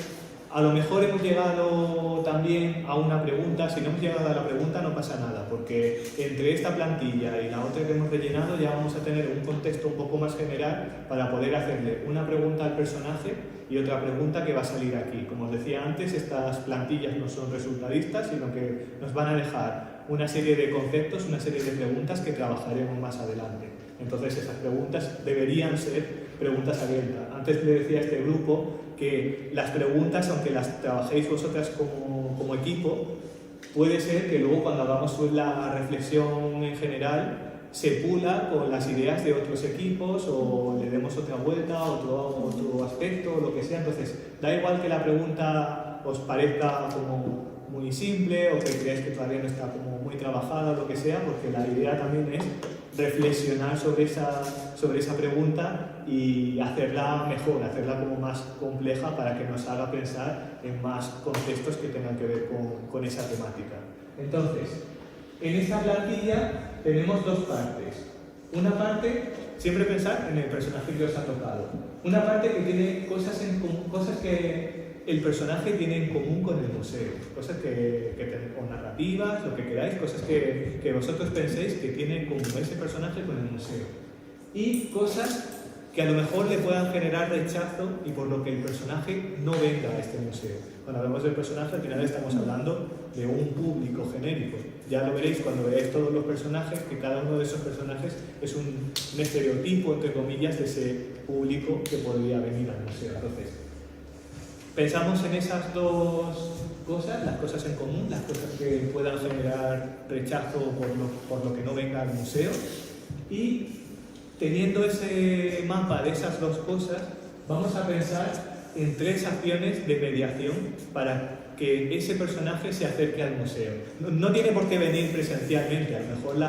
A lo mejor hemos llegado también a una pregunta. Si no hemos llegado a la pregunta no pasa nada, porque entre esta plantilla y la otra que hemos rellenado ya vamos a tener un contexto un poco más general para poder hacerle una pregunta al personaje y otra pregunta que va a salir aquí. Como os decía antes, estas plantillas no son resultadistas, sino que nos van a dejar una serie de conceptos, una serie de preguntas que trabajaremos más adelante. Entonces esas preguntas deberían ser preguntas abiertas. Antes le decía a este grupo que las preguntas, aunque las trabajéis vosotras como equipo, puede ser que luego cuando hagamos la reflexión en general se pula con las ideas de otros equipos o le demos otra vuelta, otro aspecto, lo que sea. Entonces, da igual que la pregunta os parezca como muy simple o que creáis que todavía no está como muy trabajada o lo que sea, porque la idea también es reflexionar sobre esa pregunta y hacerla mejor, hacerla como más compleja para que nos haga pensar en más contextos que tengan que ver con esa temática. Entonces, en esta plantilla tenemos dos partes. Una parte, siempre pensar en el personaje que os ha tocado. Una parte que tiene cosas que el personaje tiene en común con el museo, cosas o narrativas, lo que queráis, cosas que vosotros penséis que tiene en común ese personaje con el museo. Y cosas que a lo mejor le puedan generar rechazo y por lo que el personaje no venga a este museo. Cuando hablamos del personaje, al final estamos hablando de un público genérico. Ya lo veréis cuando veáis todos los personajes, que cada uno de esos personajes es un estereotipo, entre comillas, de ese público que podría venir al museo. Entonces, pensamos en esas dos cosas, las cosas en común, las cosas que puedan generar rechazo por lo que no venga al museo, y teniendo ese mapa de esas dos cosas, vamos a pensar en 3 acciones de mediación para que ese personaje se acerque al museo. No tiene por qué venir presencialmente, a lo mejor la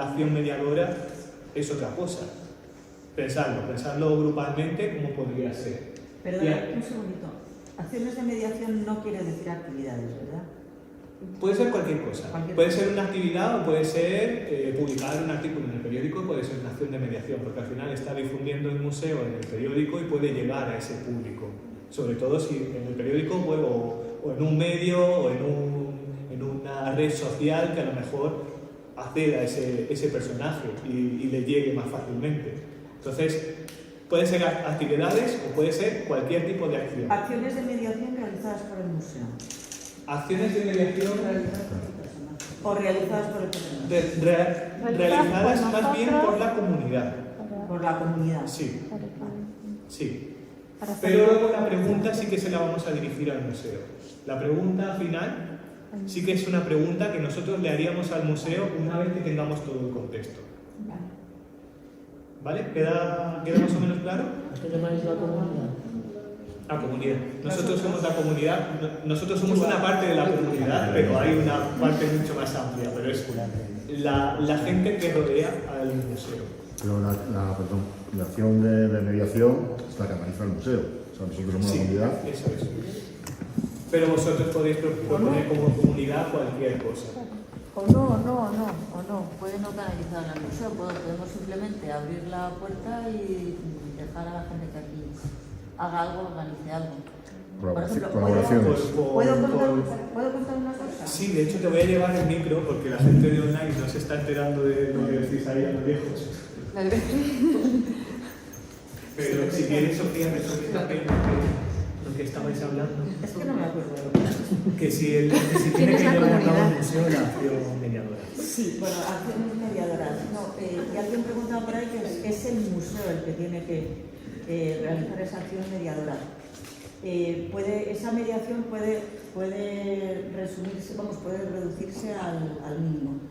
acción mediadora es otra cosa. Pensarlo grupalmente, ¿cómo podría ser? Perdona, un segundito. Acciones de mediación no quiere decir actividades, ¿verdad? Puede ser cualquier cosa. Puede ser una actividad o puede ser publicar un artículo en el periódico, puede ser una acción de mediación, porque al final está difundiendo el museo en el periódico y puede llegar a ese público. Sobre todo si en el periódico o en un medio o en una red social que a lo mejor acceda a ese personaje y le llegue más fácilmente. Entonces, puede ser actividades o puede ser cualquier tipo de acción. Acciones de mediación realizadas por el museo. Acciones de mediación O realizadas por el personaje. realizadas más bien por la comunidad. Por la comunidad. Sí, sí. Pero luego la pregunta sí que se la vamos a dirigir al museo. La pregunta final sí que es una pregunta que nosotros le haríamos al museo una vez que tengamos todo el contexto. ¿Vale? ¿Queda más o menos claro? ¿Qué llamáis la comunidad? La comunidad. Nosotros somos la comunidad, nosotros somos una parte de la comunidad, pero hay una parte mucho más amplia, pero es la gente que rodea al museo. Pero la acción de mediación es la que analiza el museo. O sea, nosotros somos la comunidad. Eso es. Pero vosotros podéis proponer como comunidad cualquier cosa. O no. Puede no canalizar al museo, podemos simplemente abrir la puerta y dejar a la gente que aquí haga algo, organice algo. Por ejemplo, Colaboraciones. ¿puedo contar una cosa? Sí, de hecho te voy a llevar el micro porque la gente de online no se está enterando de lo que decís ahí a lo lejos. Pero si quieres, Sofía, resumir lo que estabais hablando. Es que no me acuerdo de lo que Que si tiene que llevar a cabo el museo la acción mediadora. Sí, bueno, acciones mediadoras. No, y alguien preguntaba por ahí que es el museo el que tiene que realizar esa acción mediadora. Esa mediación puede resumirse, puede reducirse al mínimo.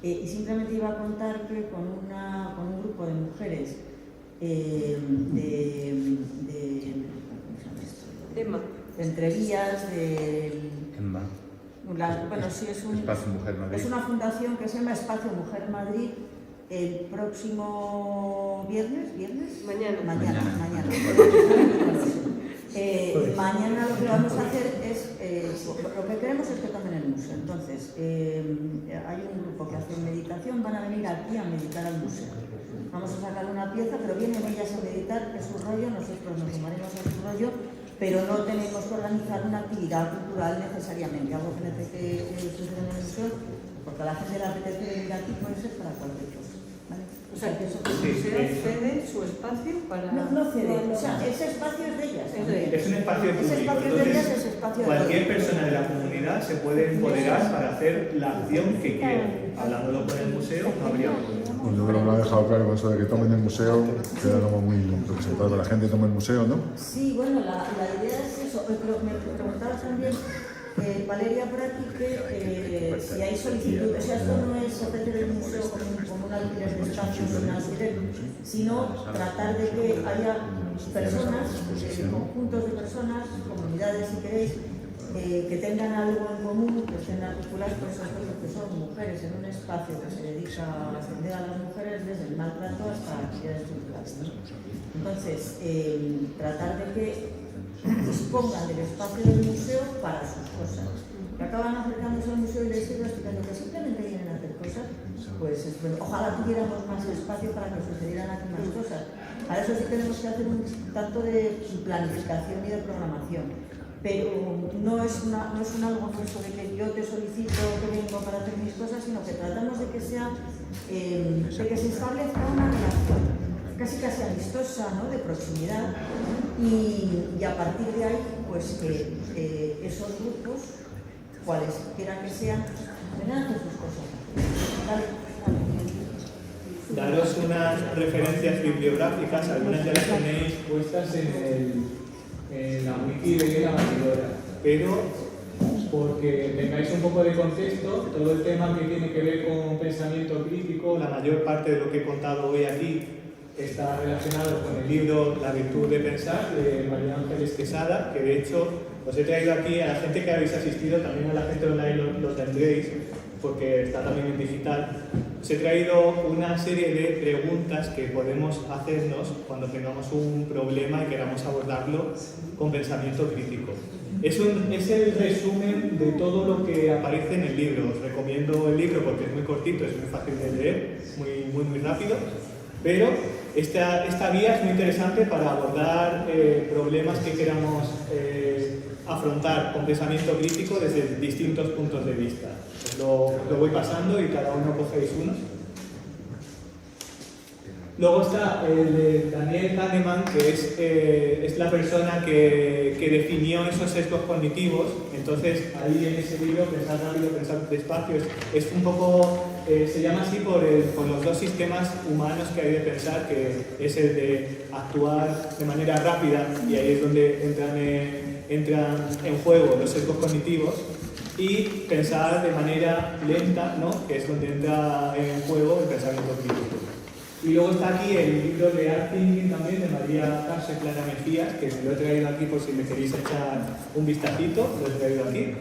Y simplemente iba a contar que con un grupo de mujeres de Entrevías, bueno, sí, Espacio Mujer Madrid. Es una fundación que se llama Espacio Mujer Madrid. El próximo viernes. Mañana. Mañana lo que vamos a hacer es, lo que queremos es que tomen el museo. Entonces, hay un grupo que hace meditación, van a venir aquí a meditar al museo. Vamos a sacar una pieza, pero vienen ellas a meditar, es su rollo, nosotros nos sumaremos a su rollo, pero no tenemos que organizar una actividad cultural necesariamente, algo que suceda en el museo, porque a la gente le apetece venir aquí, puede ser para cualquier cosa. ¿Vale? O sea, que el museo cede su espacio para... No cede, o sea, ese espacio es de ellas. Es un espacio Ese público, espacio de ellas es entonces espacio de cualquier todos. persona de la comunidad se puede empoderar para hacer la acción que quiera. Hablándolo con el museo no habría problema. Pues yo creo que lo ha dejado claro con eso de que tomen el museo, queda como muy representado que la gente tome el museo, ¿no? Sí, bueno, la idea es eso, pero me preguntaba también Valeria por aquí que si hay solicitud, o sea, esto no es ofrecer el museo como un alquiler de espacios o un alquiler, sino tratar de que haya personas, conjuntos de personas, comunidades si queréis, que tengan algo en común, que estén articuladas por esas cosas que son mujeres en un espacio que se dedica a atender a las mujeres desde el maltrato hasta actividades culturales, ¿no? Entonces, tratar de que dispongan del espacio del museo para sus cosas. Que acaban acercándose al museo y les sirve explicando que simplemente vienen a hacer cosas, pues ojalá tuviéramos más espacio para que sucedieran aquí más cosas. Para eso sí tenemos que hacer un tanto de planificación y de programación. Pero no es un algo eso de que yo te solicito que vengo para hacer mis cosas, sino que tratamos de que se establezca una relación. casi amistosa, ¿no? De proximidad, y a partir de ahí, pues esos grupos, cualesquiera que sean, vengan a hacer sus cosas. Daros unas referencias bibliográficas, algunas ya las tenéis puestas en la wiki de la batidora, pero porque tengáis un poco de contexto, todo el tema que tiene que ver con pensamiento crítico, la mayor parte de lo que he contado hoy aquí está relacionado con el libro La virtud de pensar, de María Ángeles Quesada, que de hecho os he traído aquí a la gente que habéis asistido, también a la gente online lo tendréis, porque está también en digital. Os he traído una serie de preguntas que podemos hacernos cuando tengamos un problema y queramos abordarlo con pensamiento crítico. Es el resumen de todo lo que aparece en el libro. Os recomiendo el libro porque es muy cortito, es muy fácil de leer, muy rápido. Pero esta guía es muy interesante para abordar problemas que queramos afrontar con pensamiento crítico desde distintos puntos de vista. Os lo voy pasando y cada uno cogéis uno. Luego está el de Daniel Kahneman, que es la persona que definió esos sesgos cognitivos. Entonces, ahí en ese libro, Pensar rápido, pensar despacio, es un poco, se llama así por los dos sistemas humanos que hay de pensar, que es el de actuar de manera rápida, y ahí es donde entran en juego los sesgos cognitivos, y pensar de manera lenta, ¿no? Que es donde entra en juego el pensamiento crítico. Y luego está aquí el libro de Art Thinking también, de María Carse Clara Mejías, que me lo he traído aquí por si le queréis echar un vistacito, lo he traído aquí.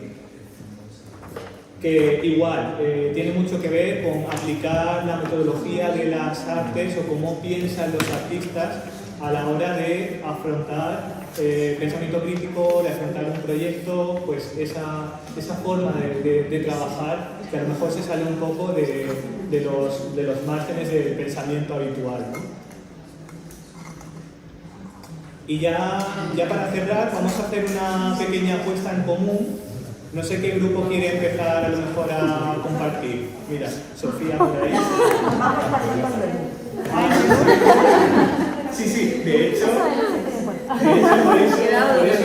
Que igual, tiene mucho que ver con aplicar la metodología de las artes o cómo piensan los artistas a la hora de afrontar pensamiento crítico, de afrontar un proyecto, pues esa forma de trabajar que a lo mejor se sale un poco de los márgenes del pensamiento habitual, ¿no? Y ya para cerrar, vamos a hacer una pequeña apuesta en común. No sé qué grupo quiere empezar a lo mejor a compartir. Mira, Sofía por ahí. Sí, de hecho por eso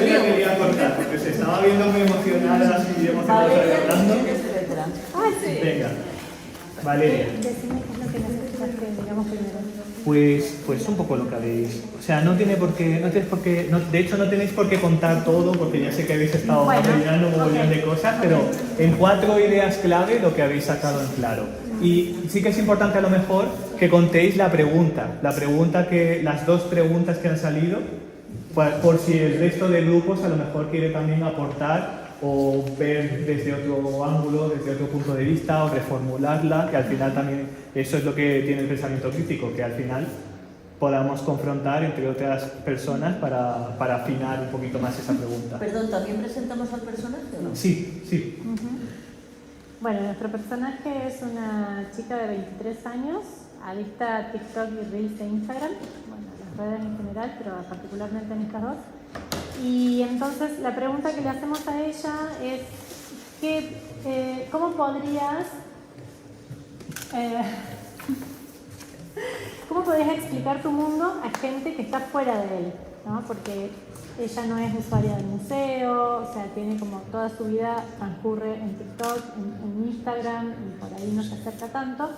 ya quería cortar, porque se estaba viendo muy emocionada y emocionada hablando. Venga, Valeria. Decime qué es lo que necesitas que digamos primero. Pues un poco lo que habéis. O sea, no tenéis por qué, de hecho no tenéis por qué contar todo, porque ya sé que habéis estado rellenando un montón de cosas, pero en 4 ideas clave lo que habéis sacado en claro. Y sí que es importante a lo mejor que contéis las 2 preguntas que han salido, por si el resto de grupos a lo mejor quiere también aportar o ver desde otro ángulo, desde otro punto de vista, o reformularla, que al final también eso es lo que tiene el pensamiento crítico, que al final podamos confrontar entre otras personas para afinar un poquito más esa pregunta. Perdón, ¿también presentamos al personaje o no? Sí. Bueno, nuestro personaje es una chica de 23 años, adicta a TikTok y Reels de Instagram, bueno, las redes en general, pero particularmente en estas dos. Y entonces la pregunta que le hacemos a ella es ¿cómo podrías explicar tu mundo a gente que está fuera de él, ¿no? Porque ella no es usuaria del museo, o sea, tiene como toda su vida transcurre en TikTok, en Instagram, y por ahí no se acerca tanto.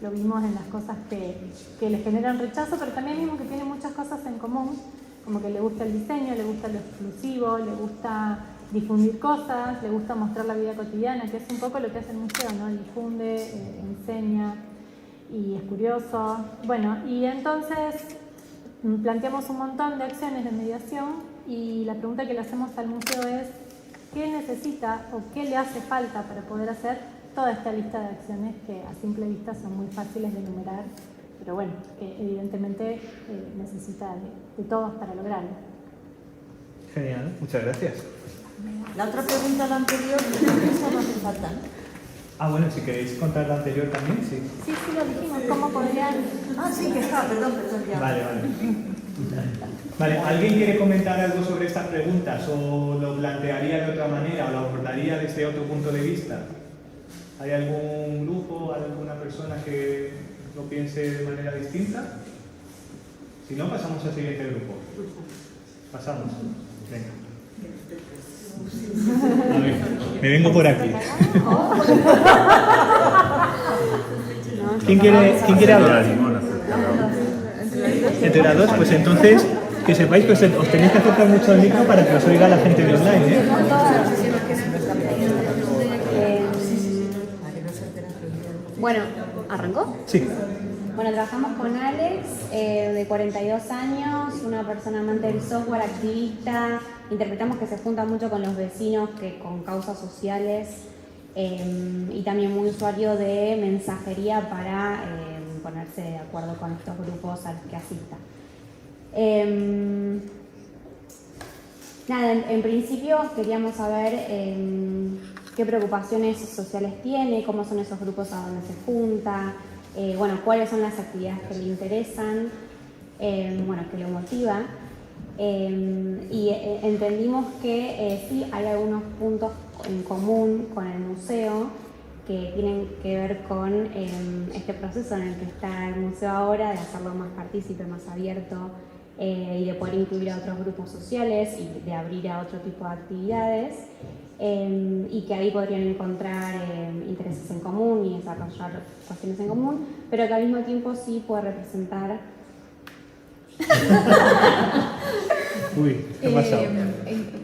Lo vimos en las cosas que le generan rechazo, pero también vimos que tiene muchas cosas en común, como que le gusta el diseño, le gusta lo exclusivo, le gusta difundir cosas, le gusta mostrar la vida cotidiana, que es un poco lo que hace el museo, ¿no? Difunde, enseña y es curioso. Bueno, y entonces planteamos un montón de acciones de mediación y la pregunta que le hacemos al museo es ¿qué necesita o qué le hace falta para poder hacer toda esta lista de acciones que a simple vista son muy fáciles de enumerar, pero bueno, que evidentemente necesita de todos para lograrlo. Genial, muchas gracias. La otra pregunta, la anterior, esa no hace falta, ¿no? Bueno, si queréis contar la anterior también, sí. Sí, lo dijimos, ¿cómo podrían...? Sí, que está, perdón, ya. Vale, ¿alguien quiere comentar algo sobre estas preguntas o lo plantearía de otra manera o lo abordaría desde otro punto de vista? ¿Hay algún grupo, alguna persona que lo piense de manera distinta? Si no, pasamos al siguiente grupo. Pasamos. Venga. A ver, me vengo por aquí. ¿Quién quiere hablar? Entre las dos, pues entonces, que sepáis que os tenéis que acercar mucho al micro para que os oiga la gente de online, ¿eh? Bueno, ¿arrancó? Sí. Bueno, trabajamos con Alex, de 42 años, una persona amante del software, activista. Interpretamos que se junta mucho con los vecinos, que con causas sociales, y también muy usuario de mensajería para ponerse de acuerdo con estos grupos a los que asista. Nada, en principio queríamos saber qué preocupaciones sociales tiene, cómo son esos grupos a donde se junta, bueno, cuáles son las actividades que le interesan, bueno, que lo motiva. Y entendimos que sí hay algunos puntos en común con el museo que tienen que ver con este proceso en el que está el museo ahora, de hacerlo más partícipe, más abierto, y de poder incluir a otros grupos sociales y de abrir a otro tipo de actividades, y que ahí podrían encontrar intereses en común y desarrollar cuestiones en común, pero que al mismo tiempo sí puede representar... Uy, ¿qué ha pasado?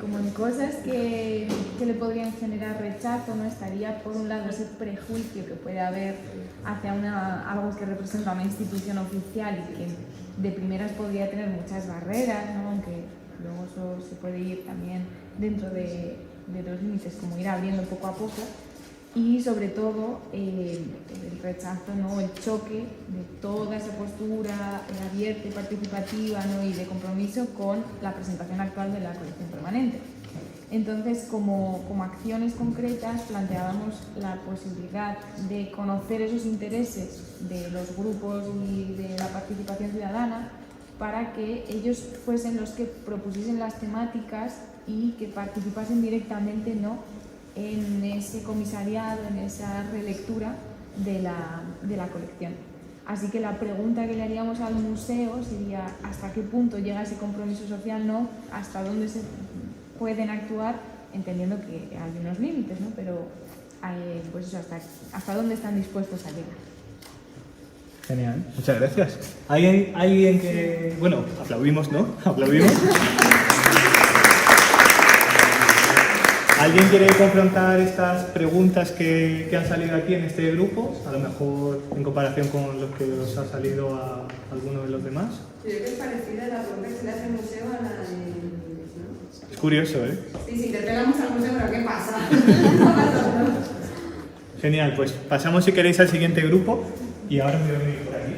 Como en cosas que le podrían generar rechazo, no estaría por un lado ese prejuicio que puede haber hacia algo que representa una institución oficial y que de primeras podría tener muchas barreras, ¿no? Aunque luego eso se puede ir también dentro de los límites, como ir abriendo poco a poco. Y sobre todo el rechazo, ¿no? El choque de toda esa postura abierta y participativa, ¿no? Y de compromiso con la presentación actual de la colección permanente. Entonces, como acciones concretas, planteábamos la posibilidad de conocer esos intereses de los grupos y de la participación ciudadana para que ellos fuesen los que propusiesen las temáticas y que participasen directamente, ¿no? En ese comisariado, en esa relectura de la colección. Así que la pregunta que le haríamos al museo sería hasta qué punto llega ese compromiso social, ¿no? Hasta dónde se pueden actuar, entendiendo que hay unos límites, ¿no? Pero pues eso, hasta dónde están dispuestos a llegar. Genial, muchas gracias. ¿Alguien que...? Bueno, aplaudimos, ¿no? Aplaudimos. ¿Alguien quiere confrontar estas preguntas que han salido aquí en este grupo? A lo mejor en comparación con lo que os ha salido a alguno de los demás. Yo creo que es parecida la pregunta que se le hace al museo a la de... ¿no? Es curioso, ¿eh? Sí, interpelamos al museo, pero ¿qué pasa? Genial, pues pasamos si queréis al siguiente grupo y ahora me voy a venir por aquí.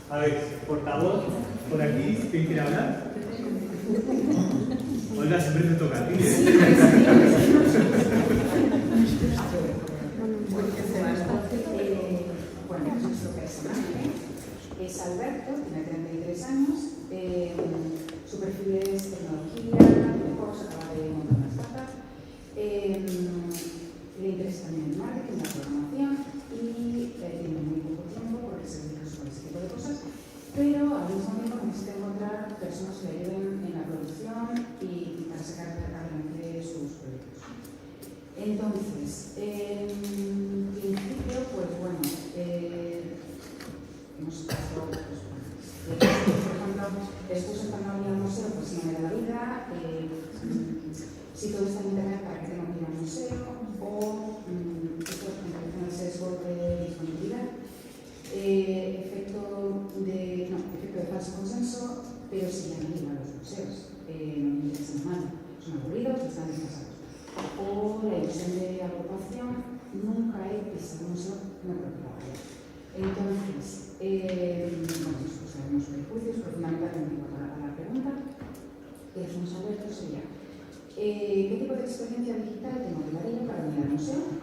A ver, portavoz, por aquí, ¿quién quiere hablar? Olga, siempre te toca a ti, ¿eh? Bueno, nuestro personaje es Alberto, tiene 33 años, su perfil es tecnología, videojuegos, acaba de montar una startup, le interesa también el marketing, la programación y tiene muy poco tiempo porque se dedica a ese tipo de cosas, pero al mismo tiempo necesita encontrar personas que le ayuden en la producción y para sacar adelante sus proyectos. Entonces, en principio, pues bueno, hemos pasado, pues, por ejemplo, después de cuando venía al museo, pues si no me da la vida, si todo está en internet, ¿para qué tengo que ir al museo? O esto en relación al sesgo de disponibilidad. Efecto de falso consenso, pero si ya no iban a los museos, no me interesan nada, son aburridos, están desfasados. O la ilusión de agrupación, nunca he pisado un museo, no creo que lo haga. Entonces, bueno, pues sabemos prejuicios, pero fundamentalmente a la pregunta que hemos abierto sería ¿qué tipo de experiencia digital te motivaría para venir al museo?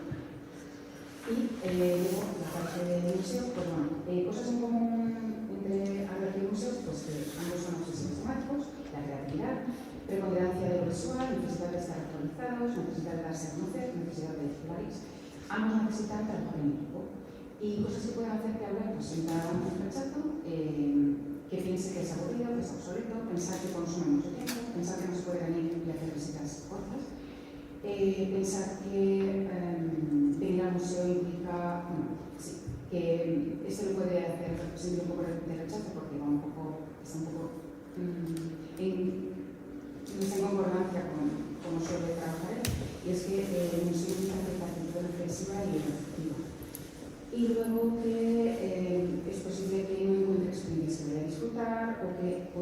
Y luego, la parte del museo, pues bueno, cosas en común entre Alberto y el museo, pues que ambos son obsesivos temáticos, la creatividad, preponderancia de lo visual, necesidad de estar actualizados, necesidad de darse a conocer, necesidad de circulares. Ambos necesitan trabajar en equipo. Y cosas que pueden hacer que Alberto sienta un rechazo, que piense que es aburrido, que es obsoleto, pensar que consume mucho tiempo, pensar que no se puede venir y hacer visitas cortas, pensar que venir al museo implica, bueno, sí, que esto le puede hacer sentir un poco de rechazo porque va un poco, está un poco no está en concordancia con cómo suele trabajar él, y es que el museo implica la actitud reflexiva y efectiva. Y luego que es posible que no encuentre experiencias que vaya a disfrutar o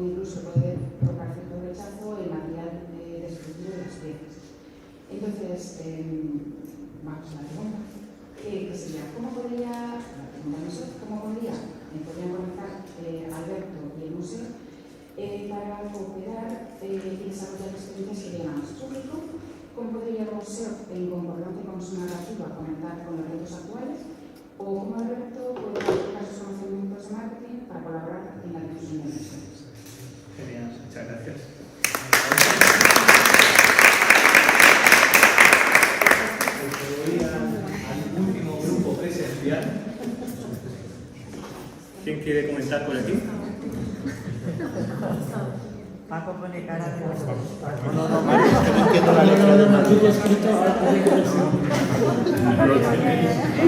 incluso puede tocar cierto rechazo el material destructivo de las piezas. Entonces, vamos a la pregunta, que sería, ¿cómo podrían conectar Alberto y el museo para cooperar y desarrollar experiencias que lleguen a más público? ¿Cómo podría el museo, en concordancia con su narrativa, conectar con los retos actuales? ¿O cómo Alberto puede aplicar sus conocimientos de marketing para colaborar en la difusión de mensajes? Genial, muchas gracias. Voy al último grupo presencial. ¿Quién quiere comentar por aquí? Paco pone cara de los No, Matilde escrito, ahora tiene que decir.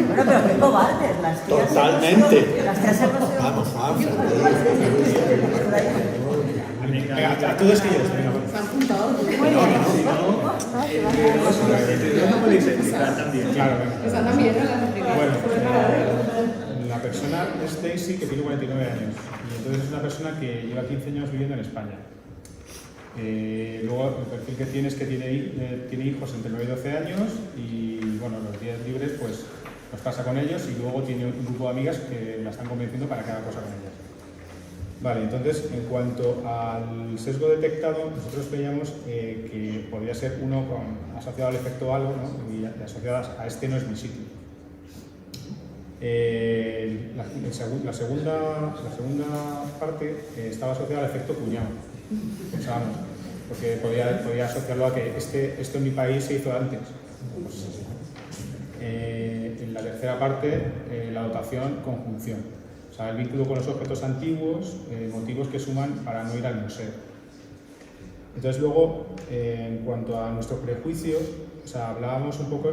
Bueno, pero qué cobardes las tías. Totalmente. Las tías se Vamos. A todos ellos, venga. Se han juntado. No podéis explicar también. Claro, Esa también, ¿no? Las explicaciones. bueno, la persona es Daisy, que tiene 49 años. Y entonces es una persona que lleva 15 años viviendo en España. Luego el perfil que tiene es que tiene hijos entre 9 y 12 años y bueno, los días libres pues los pasa con ellos y luego tiene un grupo de amigas que la están convenciendo para que haga cosas con ellas. Vale, entonces en cuanto al sesgo detectado, nosotros veíamos que podría ser uno asociado al efecto halo, ¿no? Y asociadas a este no es mi sitio. La segunda parte estaba asociada al efecto cuñado, pensábamos, porque podía asociarlo a que esto en mi país se hizo antes. En la tercera parte, la dotación conjunción, o sea, el vínculo con los objetos antiguos, motivos que suman para no ir al museo. Entonces luego, en cuanto a nuestro prejuicio, o sea, hablábamos un poco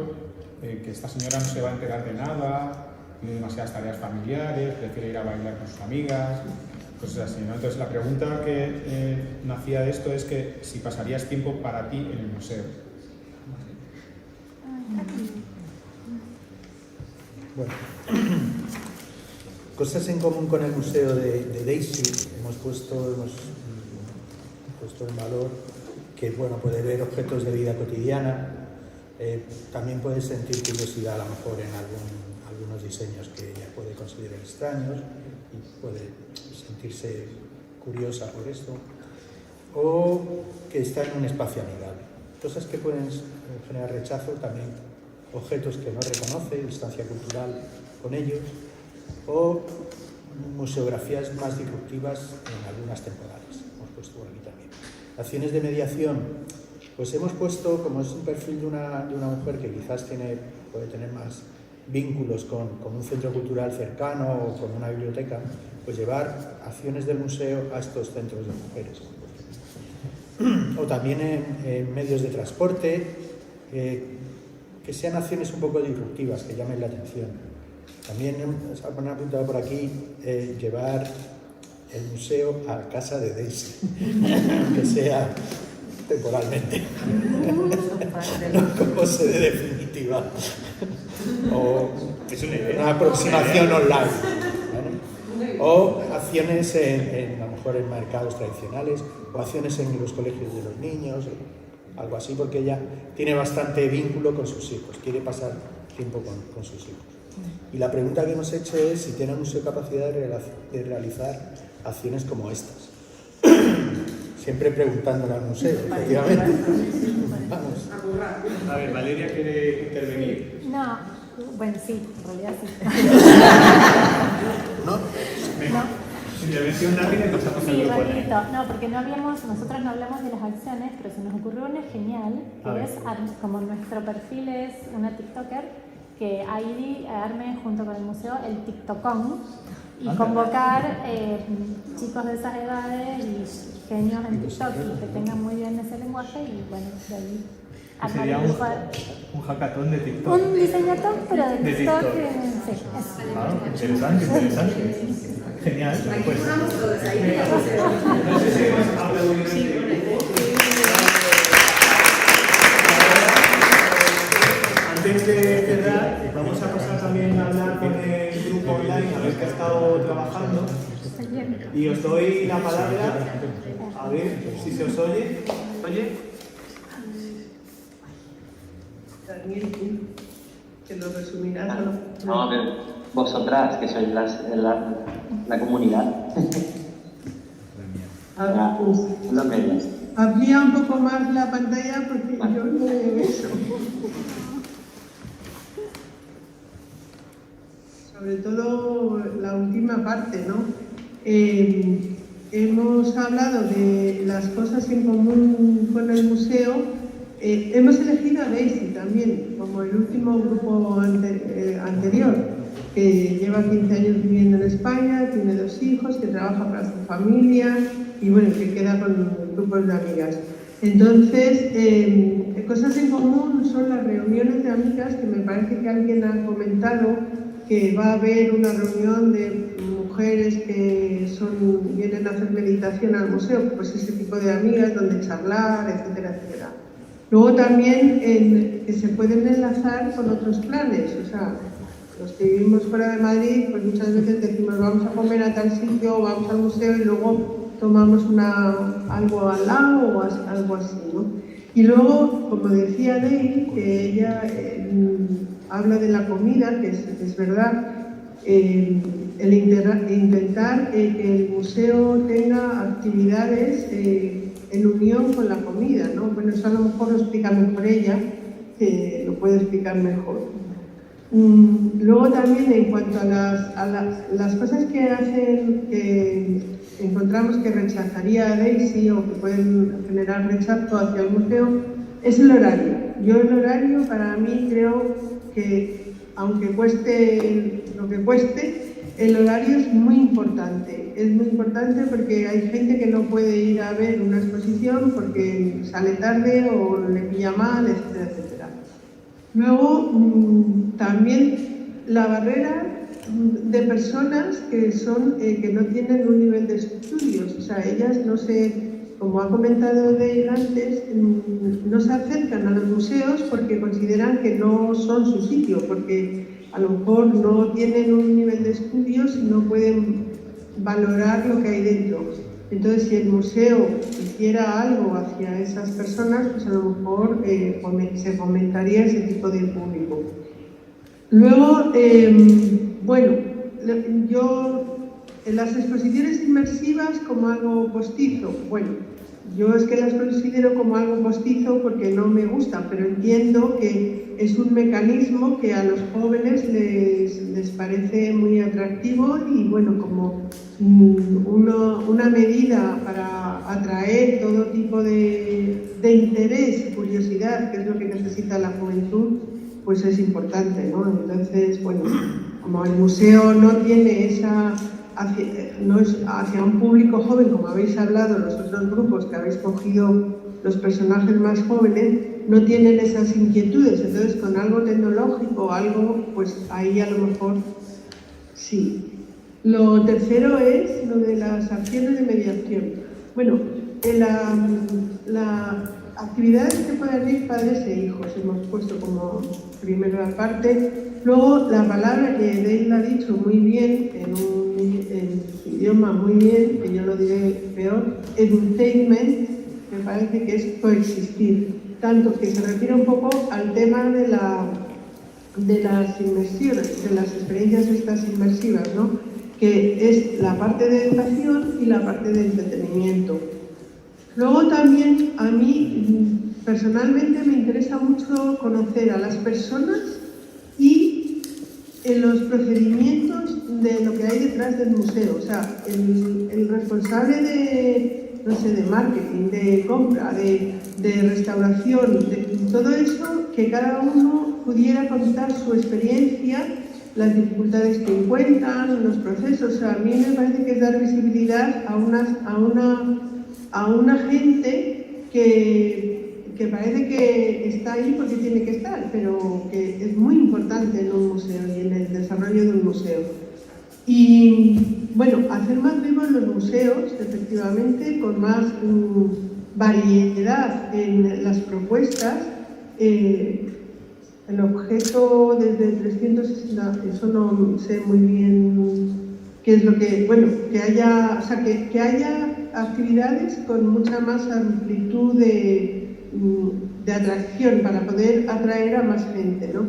que esta señora no se va a enterar de nada, tiene demasiadas tareas familiares, prefiere ir a bailar con sus amigas, cosas así, ¿no? Entonces la pregunta que nacía de esto es que si pasarías tiempo para ti en el museo. Bueno, cosas en común con el museo de Daisy, hemos puesto en valor que bueno, puede ver objetos de vida cotidiana, también puede sentir curiosidad a lo mejor en algunos diseños que ella puede considerar extraños y puede sentirse curiosa por esto, o que está en un espacio amigable. Cosas que pueden generar rechazo también, objetos que no reconoce, distancia cultural con ellos, o museografías más disruptivas en algunas temporales, hemos puesto por aquí también. Acciones de mediación, pues hemos puesto, como es un perfil de una mujer que quizás puede tener más vínculos con un centro cultural cercano o con una biblioteca, pues llevar acciones del museo a estos centros de mujeres. O también en medios de transporte, que sean acciones un poco disruptivas, que llamen la atención. También se han apuntado por aquí llevar el museo a la casa de Daisy, aunque sea temporalmente, no como sede definitiva, o una aproximación online, ¿vale? O acciones a lo mejor en mercados tradicionales, o acciones en los colegios de los niños, algo así, porque ella tiene bastante vínculo con sus hijos, quiere pasar tiempo con sus hijos. Y la pregunta que hemos hecho es si tiene el museo capacidad de realizar acciones como estas. Siempre preguntándole al museo, efectivamente. Vamos. A ver, Valeria quiere intervenir. No, bueno, sí, en realidad sí. ¿No? Venga. Intervención rápida y pasamos al Sí, grupo. rapidito. No, porque nosotros no hablamos de las acciones, pero se nos ocurrió una genial, que es, como nuestro perfil es una TikToker, que Aidi arme junto con el museo el TikTokón y convocar chicos de esas edades y genios en TikTok que tengan muy bien ese lenguaje y bueno, de ahí armar Sería el grupo un hackathon de TikTok. un diseñatón, pero de De TikTok. TikTok. Sí, eso. Interesante, interesante. Genial. Pues, Vamos todos ahí. no sé si hemos aplaudido. Antes de cerrar, vamos a pasar también a hablar con el grupo online, a ver qué ha estado trabajando. Y os doy la palabra, a ver si se os oye. ¿Oye? Daniel, que lo resumirás. No, a ver, vosotras, que sois la comunidad. Las medias. Amplía un poco más la pantalla porque yo no veo eso. Sobre todo la última parte, ¿no? Hemos hablado de las cosas en común con el museo. Hemos elegido a Daisy también, como el último grupo anterior, que lleva 15 años viviendo en España, tiene 2 hijos, que trabaja para su familia y bueno, que queda con grupos de amigas. Entonces, cosas en común son las reuniones de amigas, que me parece que alguien ha comentado que va a haber una reunión de mujeres que vienen a hacer meditación al museo, pues ese tipo de amigas donde charlar, etcétera, etcétera. Luego también que se pueden enlazar con otros planes, o sea, los que vivimos fuera de Madrid, pues muchas veces decimos vamos a comer a tal sitio, vamos al museo y luego tomamos algo al lado o algo así, ¿no? Y luego, como decía Ney, que ella habla de la comida, que es verdad, el intentar que el museo tenga actividades en unión con la comida, ¿no? Bueno, eso a lo mejor lo explica mejor ella, lo puede explicar mejor. Luego también en cuanto a las cosas que hacen, que encontramos que rechazaría a Daisy o que pueden generar rechazo hacia el museo, es el horario. Yo el horario para mí creo que, aunque cueste lo que cueste, el horario es muy importante. Es muy importante porque hay gente que no puede ir a ver una exposición porque sale tarde o le pilla mal, etcétera, etcétera. Luego, también la barrera de personas que no tienen un nivel de estudios. O sea, ellas no como ha comentado Dale antes, no se acercan a los museos porque consideran que no son su sitio, porque a lo mejor no tienen un nivel de estudios y no pueden valorar lo que hay dentro. Entonces, si el museo hiciera algo hacia esas personas, pues a lo mejor se fomentaría ese tipo de público. Luego, bueno, yo las exposiciones inmersivas como algo postizo, bueno, yo es que las considero como algo postizo porque no me gusta, pero entiendo que es un mecanismo que a los jóvenes les parece muy atractivo y bueno, como una medida para atraer todo tipo de interés, curiosidad, que es lo que necesita la juventud, pues es importante, ¿no? Entonces, bueno, como el museo no tiene no es hacia un público joven, como habéis hablado los otros grupos que habéis cogido los personajes más jóvenes, no tienen esas inquietudes, entonces con algo tecnológico, algo, pues ahí a lo mejor sí. Lo tercero es lo de las acciones de mediación. Bueno, la actividades que pueden ir padres e hijos, hemos puesto como primera parte. Luego, la palabra que Dale ha dicho muy bien, en su idioma muy bien, que yo lo diré peor, edutainment, me parece que es coexistir. Tanto que se refiere un poco al tema de las inmersiones, de las experiencias estas inmersivas, ¿no? Que es la parte de educación y la parte de entretenimiento. Luego también a mí personalmente me interesa mucho conocer a las personas y los procedimientos de lo que hay detrás del museo. O sea, el responsable de marketing, de compra, de restauración, de todo eso, que cada uno pudiera contar su experiencia, las dificultades que encuentran, los procesos. O sea, a mí me parece que es dar visibilidad a una gente que parece que está ahí porque tiene que estar, pero que es muy importante en un museo y en el desarrollo de un museo. Y bueno, hacer más vivos los museos, efectivamente, con más variedad en las propuestas. El objeto desde 360, eso no sé muy bien qué es lo que, bueno, que haya, o sea, que haya actividades con mucha más amplitud de atracción para poder atraer a más gente, ¿no?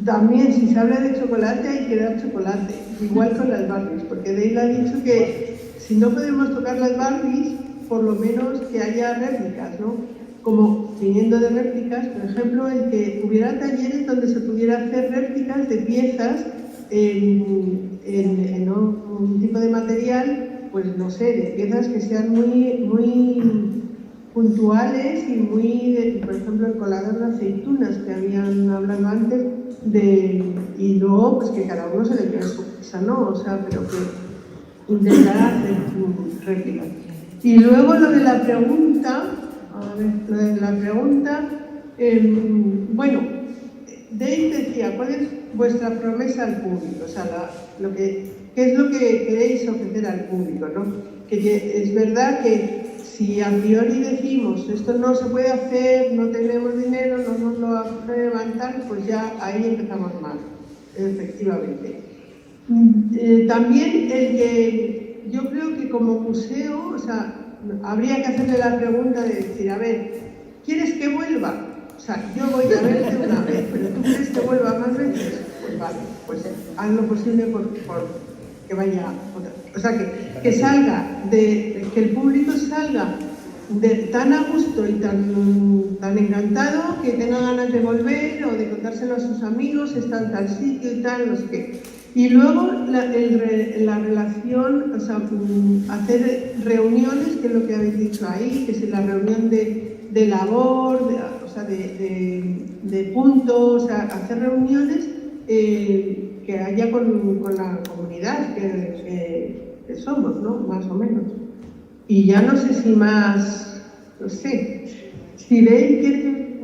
También, si se habla de chocolate, hay que dar chocolate, igual con las Barbies, porque Dale ha dicho que si no podemos tocar las Barbies, por lo menos que haya réplicas, ¿no? Como viniendo de réplicas, por ejemplo, el que hubiera talleres donde se pudiera hacer réplicas de piezas en un tipo de material, pues no sé, de piezas que sean muy puntuales y muy, por ejemplo, el colador de aceitunas que habían hablado antes, y luego pues que cada uno se le quede su pieza, ¿no? O sea, pero que intentar hacer réplicas. Y luego lo de la pregunta, bueno, Dave decía, ¿cuál es vuestra promesa al público? O sea, ¿qué es lo que queréis ofrecer al público, ¿no? Que es verdad que si a priori decimos esto no se puede hacer, no tenemos dinero, no nos lo vamos a levantar, pues ya ahí empezamos mal, efectivamente. También yo creo que como museo, o sea, habría que hacerle la pregunta de decir, a ver, ¿quieres que vuelva? O sea, yo voy a verte una vez, pero ¿tú quieres que vuelva más veces? Pues vale, pues haz lo posible por que vaya otra. O sea, que salga, que el público salga tan a gusto y tan encantado que tenga ganas de volver o de contárselo a sus amigos, está en tal sitio y tal, no sé qué. Y luego la relación, o sea, hacer reuniones, que es lo que habéis dicho ahí, que es la reunión de labor, de puntos, o sea, hacer reuniones que haya con la comunidad que somos, ¿no? Más o menos. Y ya no sé si más, no sé, si Dave quiere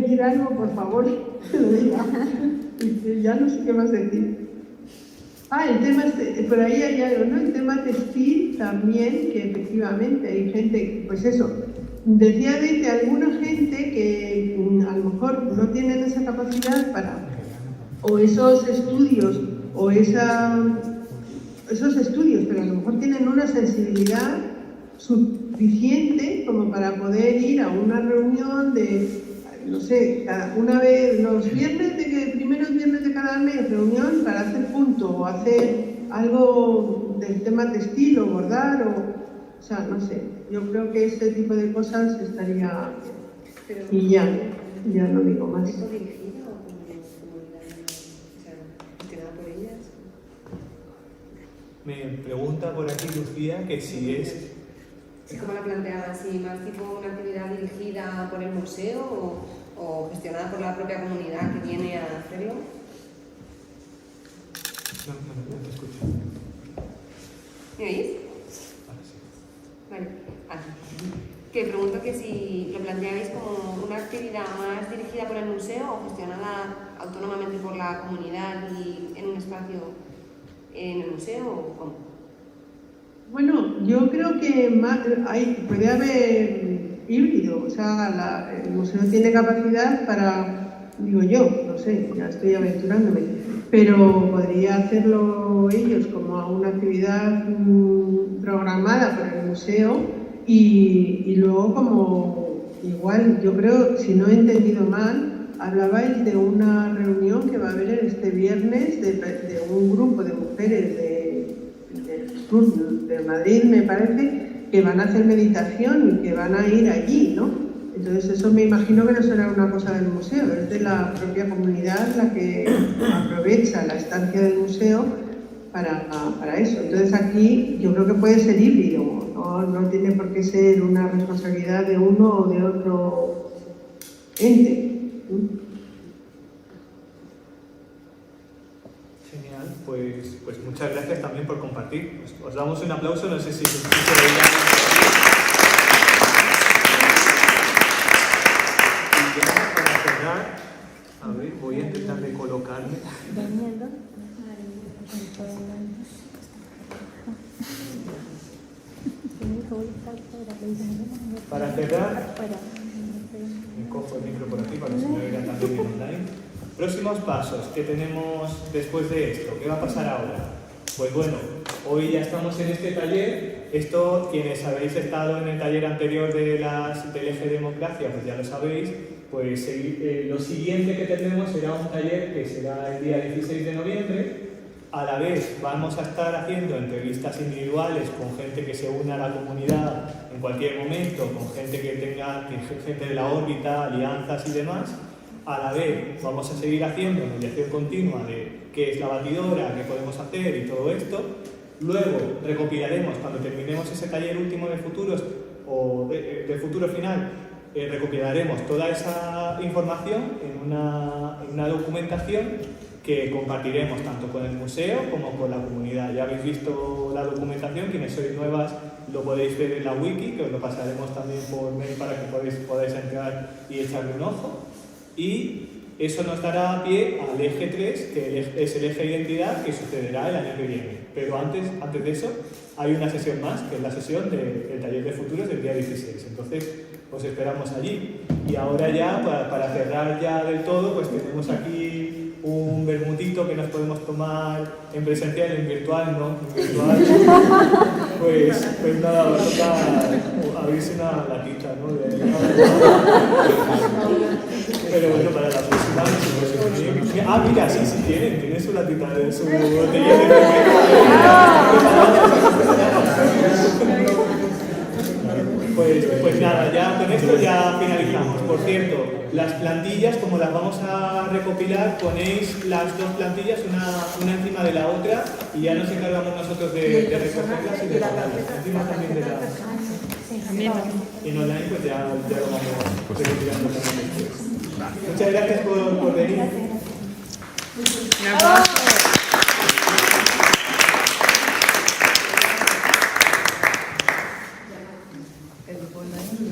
decir algo, por favor, que lo diga. Ya no sé qué más decir. El tema, por ahí hay algo, ¿no? El tema textil también, que efectivamente hay gente, pues eso, decía de que alguna gente que a lo mejor no tienen esa capacidad o esos estudios, esos estudios, pero a lo mejor tienen una sensibilidad suficiente como para poder ir a una reunión de, no sé, una vez, los primeros viernes de cada mes, reunión para hacer punto o hacer algo del tema textil o bordar o sea, no sé, yo creo que este tipo de cosas estaría y ya no digo más. ¿Tipo dirigida o comunidad? O sea, gestionada por ellas? Me pregunta por aquí Lucía que si es... ¿Cómo la planteaba? ¿Si más tipo una actividad dirigida por el museo o gestionada por la propia comunidad que viene a hacerlo? No te escucho. ¿Me oís? Vale. Que pregunto que si lo planteáis como una actividad más dirigida por el museo o gestionada autónomamente por la comunidad y en un espacio en el museo o cómo. Bueno, yo creo que puede haber híbrido, o sea, el museo tiene capacidad para, digo yo, no sé, ya estoy aventurándome, pero podría hacerlo ellos como una actividad programada por el museo y luego como, igual, yo creo, si no he entendido mal, hablabais de una reunión que va a haber este viernes de un grupo de mujeres de Madrid, me parece, que van a hacer meditación y que van a ir allí, ¿no? Entonces eso me imagino que no será una cosa del museo, es de la propia comunidad la que aprovecha la estancia del museo para eso. Entonces aquí yo creo que puede ser híbrido, no tiene por qué ser una responsabilidad de uno o de otro ente. pues muchas gracias también por compartir. Os damos un aplauso, no sé si se Y ya para cerrar, a ver, voy a intentar de colocarme. Para cerrar, me cojo el micro por aquí para que se me vea también online. Próximos pasos que tenemos después de esto. ¿Qué va a pasar ahora? Pues bueno, hoy ya estamos en este taller. Esto, quienes habéis estado en el taller anterior del eje democracia, pues ya lo sabéis. Pues lo siguiente que tendremos será un taller que será el día 16 de noviembre. A la vez vamos a estar haciendo entrevistas individuales con gente que se una a la comunidad en cualquier momento, con gente que tenga gente de la órbita, alianzas y demás. A la vez vamos a seguir haciendo mediación continua de qué es la batidora, qué podemos hacer y todo esto. Luego recopilaremos, cuando terminemos ese taller último de futuros o de futuro final, recopilaremos toda esa información en una documentación que compartiremos tanto con el museo como con la comunidad. Ya habéis visto la documentación, quienes sois nuevas lo podéis ver en la wiki, que os lo pasaremos también por mail para que podáis entrar y echarle un ojo. Y eso nos dará pie al eje 3, que es el eje de identidad, que sucederá el año que viene. Pero antes de eso, hay una sesión más, que es la sesión del taller de futuros del día 16. Entonces, os esperamos allí. Y ahora ya, para cerrar ya del todo, pues tenemos aquí un vermutito que nos podemos tomar en presencial, en virtual, ¿no? En virtual. Pues nada, va a tocar abrirse una latita, ¿no? Pero bueno, para la próxima. Ah, mira, sí, tiene su latita de su botella de Pues nada, ya con esto ya finalizamos. Por cierto, las plantillas, como las vamos a recopilar, ponéis las dos plantillas una encima de la otra y ya nos encargamos nosotros de recogerlas y de ponerlas encima también de la... Y en online pues ya lo vamos recopilando también después. Muchas gracias por venir.